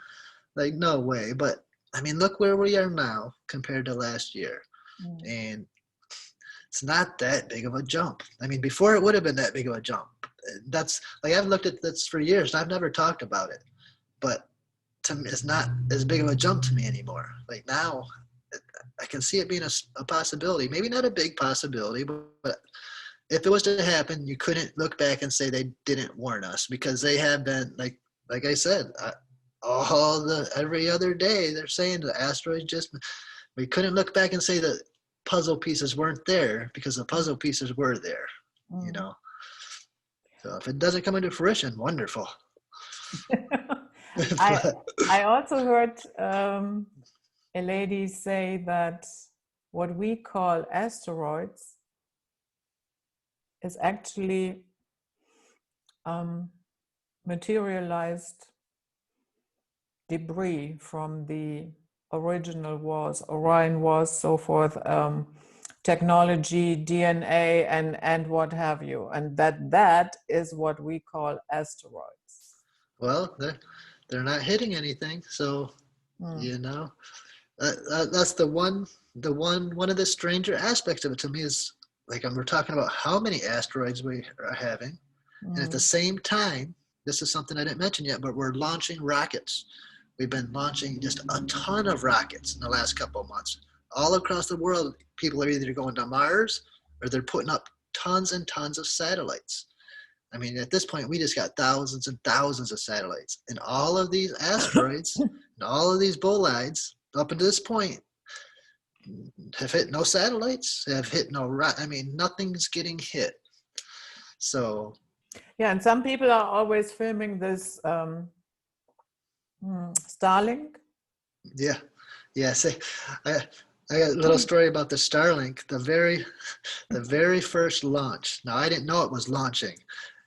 like no way. But I mean, look where we are now compared to last year, Mm. and it's not that big of a jump. I mean, before it would have been that big of a jump. That's like I've looked at this for years. And I've never talked about it, but to me, it's not as big of a jump to me anymore. Like now, I can see it being a possibility. Maybe not a big possibility, but if it was to happen, you couldn't look back and say they didn't warn us because they have been like I said, every other day they're saying the asteroids just. We couldn't look back and say that puzzle pieces weren't there because the puzzle pieces were there. You Mm. know. So if it doesn't come into fruition, wonderful. I But, I also heard a lady say that what we call asteroids is actually materialized debris from the original wars, Orion wars, so forth, technology, DNA, and what have you, and that is what we call asteroids. well, they're not hitting anything, so Mm. you know that's one of the stranger aspects of it to me is like we're talking about how many asteroids we are having, and at the Mm. same time, this is something I didn't mention yet, but we're launching rockets. We've been launching just a ton of rockets in the last couple of months. All across the world, people are either going to Mars or they're putting up tons and tons of satellites. I mean, at this point, we just got thousands and thousands of satellites. And all of these asteroids and all of these bolides, up until this point, have hit no satellites, have hit no rock. I mean, nothing's getting hit. So, Yeah, and some people are always filming this Starlink. yeah. Yeah, see, I, I got a little story about the Starlink. The very first launch. Now I didn't know it was launching.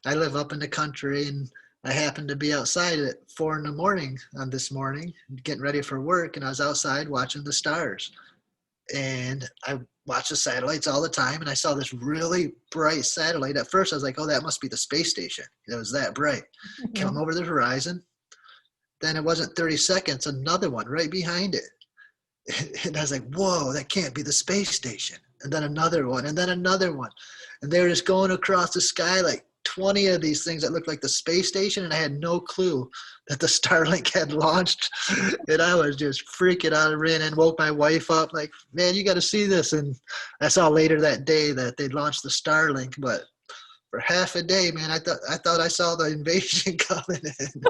I live up in the country, and I happened to be outside at 4 in the morning on this morning, getting ready for work, and I was outside watching the stars. And I watch the satellites all the time, and I saw this really bright satellite. At first, I was like, "Oh, that must be the space station." It was that bright. Came over the horizon. Then it wasn't 30 seconds, another one right behind it. And I was like, "Whoa, that can't be the space station." And then another one, and then another one. And they were just going across the sky like 20 of these things that looked like the space station, and I had no clue that the Starlink had launched. And I was just freaking out. And ran and woke my wife up like, "Man, you got to see this." And I saw later that day that they launched the Starlink, but for half a day, man, I thought I saw the invasion coming in.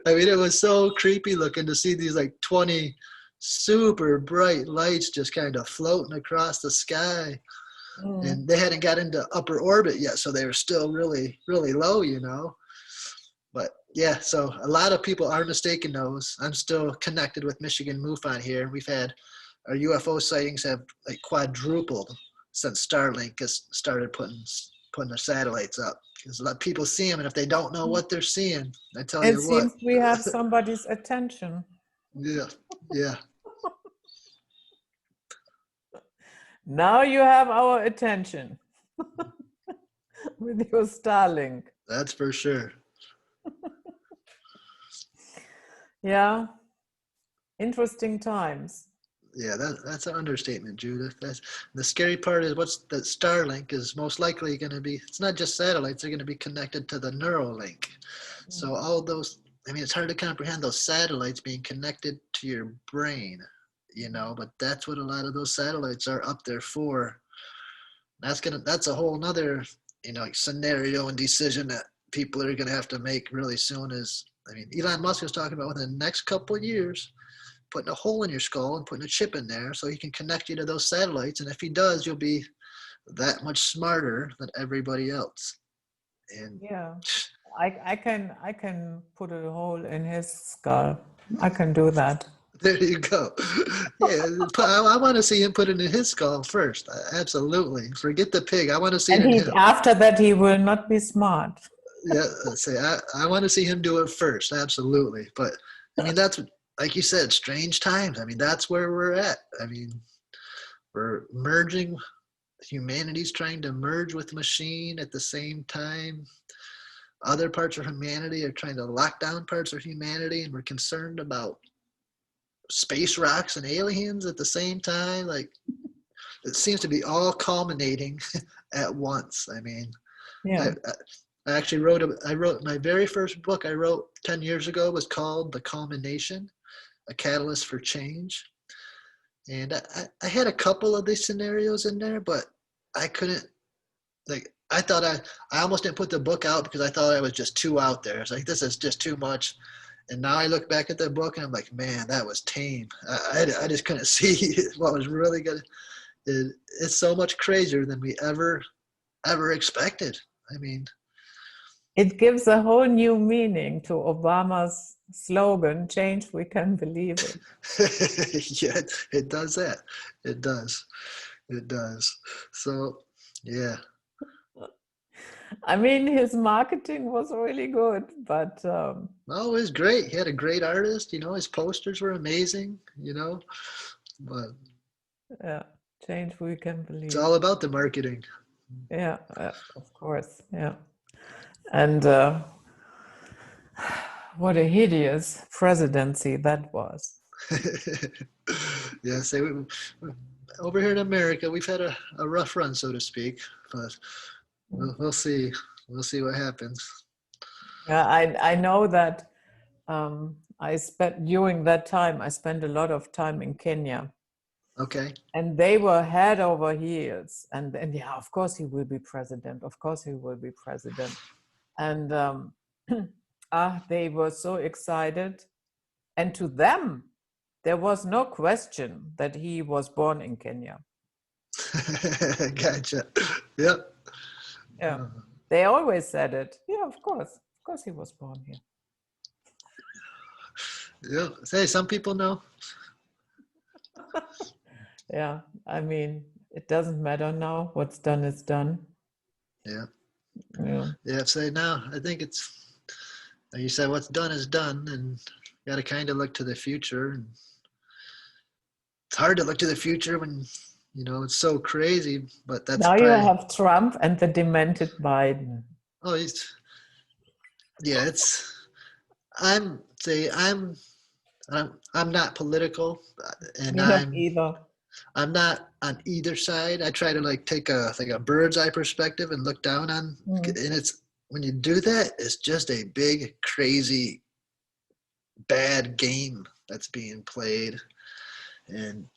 I mean, it was so creepy looking to see these like 20 super bright lights just kind of floating across the sky. And they hadn't got into upper orbit yet, so they were still really, really low, you know. But yeah, so a lot of people are mistaken those. I'm still connected with Michigan MUFON here, and we've had our UFO sightings have like quadrupled since Starlink has started putting their satellites up. Because a lot of people see them, and if they don't know what they're seeing, I tell It you what. seems we have somebody's attention. Yeah, yeah. Now you have our attention with your Starlink. That's for sure. Yeah, interesting times. Yeah, that's an understatement, Judith. That's the scary part is that Starlink is most likely going to be. It's not just satellites; they're going to be connected to the Neuralink. So all those, I mean, it's hard to comprehend those satellites being connected to your brain, you know. But that's what a lot of those satellites are up there for. That's a whole nother, you know, like scenario and decision that people are going to have to make really soon. Is I mean, Elon Musk is talking about within the next couple of years putting a hole in your skull and putting a chip in there so he can connect you to those satellites. And if he does, you'll be that much smarter than everybody else. And yeah, I can put a hole in his skull. I can do that. there you go. Yeah, I want to see him put it in his skull first. Absolutely. Forget the pig. I want to see it And in he him. after that he will not be smart. Yeah, say I want to see him do it first. Absolutely. But I mean, that's like you said, strange times. I mean, that's where we're at. I mean, we're merging. Humanity's trying to merge with machine at the same time. Other parts of humanity are trying to lock down parts of humanity, and we're concerned about space rocks and aliens at the same time. Like it seems to be all culminating at once. I mean, Yeah. I actually I wrote my very first book I wrote 10 years ago was called The Culmination, A Catalyst for Change. And I had a couple of these scenarios in there, but I couldn't, like, I almost didn't put the book out because I thought I was just too out there. It's like, this is just too much. And now I look back at the book and I'm like, man, that was tame. I just couldn't see what was really good. It's so much crazier than we ever expected. I mean, It gives a whole new meaning to Obama's slogan, change we can believe it. yeah, it does that. It does. It does. So, yeah. I mean, his marketing was really good, but Oh, it was great. He had a great artist. You know, his posters were amazing. You know, but yeah, change we can it's believe. all about the marketing. Yeah, of course. Yeah. And what a hideous presidency that was. Yeah, say over here in America, we've had a rough run, so to speak. But we'll see. We'll see what happens. Yeah, I know that I spent during that time, I spent a lot of time in Kenya. Okay. And they were head over heels. And yeah, of course he will be president. Of course he will be president. And they were so excited. And to them, there was no question that he was born in Kenya. Gotcha. Yep. Yeah, they always said it. Yeah, of course he was born here. Yep. Say, some people know. Yeah, I mean, it doesn't matter now. What's done is done. Yeah. Yeah. Yeah, say now, I think it's, like you said, what's done is done, and got to kind of look to the future. And it's hard to look to the future when, it's so crazy, but that's Now you probably, have Trump and the demented Biden. oh, yeah, I'm, say, I'm not political, and Me not either. I'm not on either side. I try to like take a bird's eye perspective and look down on, Mm. and it's when you do that, it's just a big, crazy, bad game that's being played. And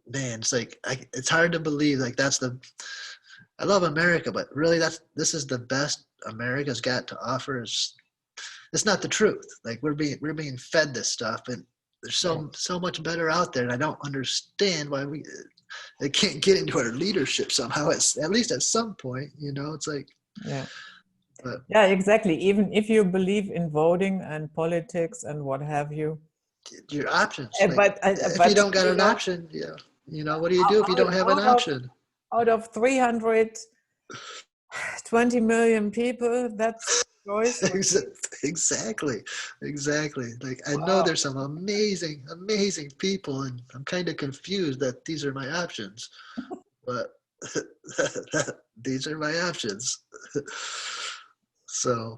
man, it's like it's hard to believe like I love America, but really this is the best America's got to offer. It's not the truth. Like we're being fed this stuff, and there's Yeah. so much better out there, and I don't understand why it can't get into our leadership somehow. It's at least at some point, it's like, Yeah. but Yeah, exactly. Even if you believe in voting and politics and what have you. your options, like if you But don't got an option, what do you do if you don't have an option? out of 320 million people, that's choice. Exactly. Like I know Wow. there's some amazing people, and I'm kind of confused that these are my options, but these are my options. So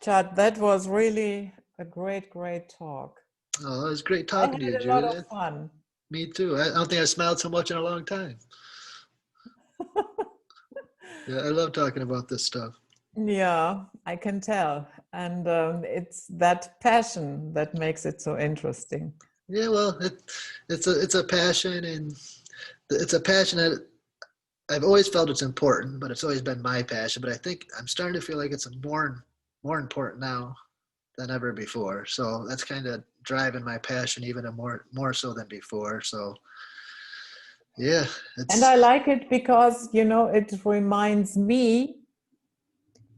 Chad, that was really a great talk. oh, it was great I talking to you, had a lot of Judith. fun. Me too. I don't think I smiled so much in a long time. Yeah, I love talking about this stuff. Yeah, I can tell. And it's that passion that makes it so interesting. Yeah, well, it's a passion, and it's a passion that I've always felt it's important, but it's always been my passion. But I think I'm starting to feel like it's more important now than ever before. So that's kind of driving my passion even more so than before. So yeah, And it's I like it because, it reminds me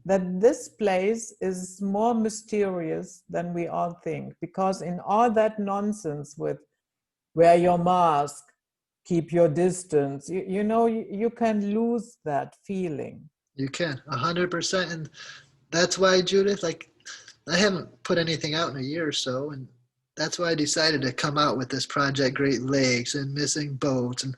that this place is more mysterious than we all think. Because in all that nonsense with wear your mask, keep your distance, you can lose that feeling. you can 100%, and that's why Judith, like I haven't put anything out in a year or so, and that's why I decided to come out with this project Great Lakes and missing boats, and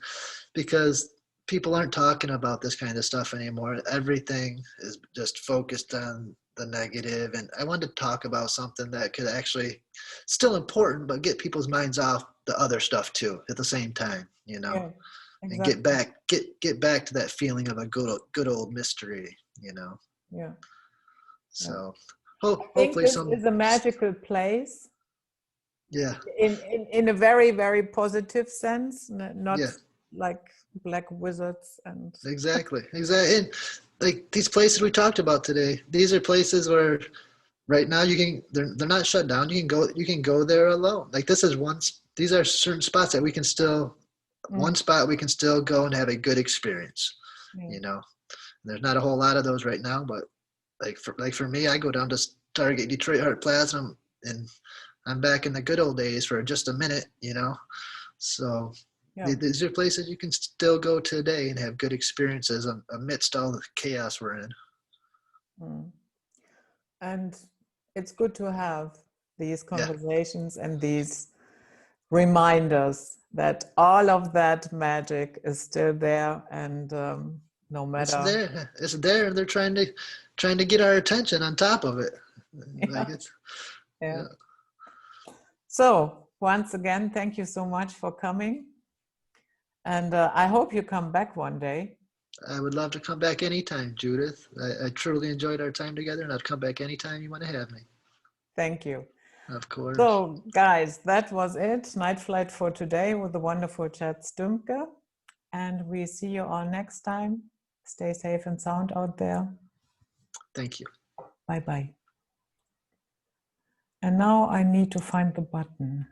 because people aren't talking about this kind of stuff anymore. Everything is just focused on the negative, and I wanted to talk about something that could actually still important, but get people's minds off the other stuff too at the same time, Yeah, and get exactly. back get back to that feeling of a good old mystery. Yeah, yeah. So I think hopefully this some, is a magical place yeah, in a very positive sense, not yeah. like black wizards and Exactly. And like these places we talked about today, these are places where right now they're not shut down. You can go there alone. Like this is these are certain spots that we can still one mm, spot we can still go and have a good experience. yeah. You know, there's not a whole lot of those right now, but like for me, I go down to Stargate Detroit Hart Plaza, and I'm back in the good old days for just a minute. So Yeah. these are places you can still go today and have good experiences amidst all the chaos we're in. Mm. And it's good to have these Yeah, conversations and these reminders that all of that magic is still there, and no it's matter. there. It's there, and they're trying to get our attention on top of it. Yeah, Like it's yeah. yeah. So once again, thank you so much for coming, and I hope you come back one day. I would love to come back anytime, Judith. I truly enjoyed our time together, and I'd come back anytime you want to have me. Thank you. Of course. So guys, that was it. Night Flight for today with the wonderful Chad Stuemke. And we see you all next time. Stay safe and sound out there. Thank you. Bye-bye. And now I need to find the button.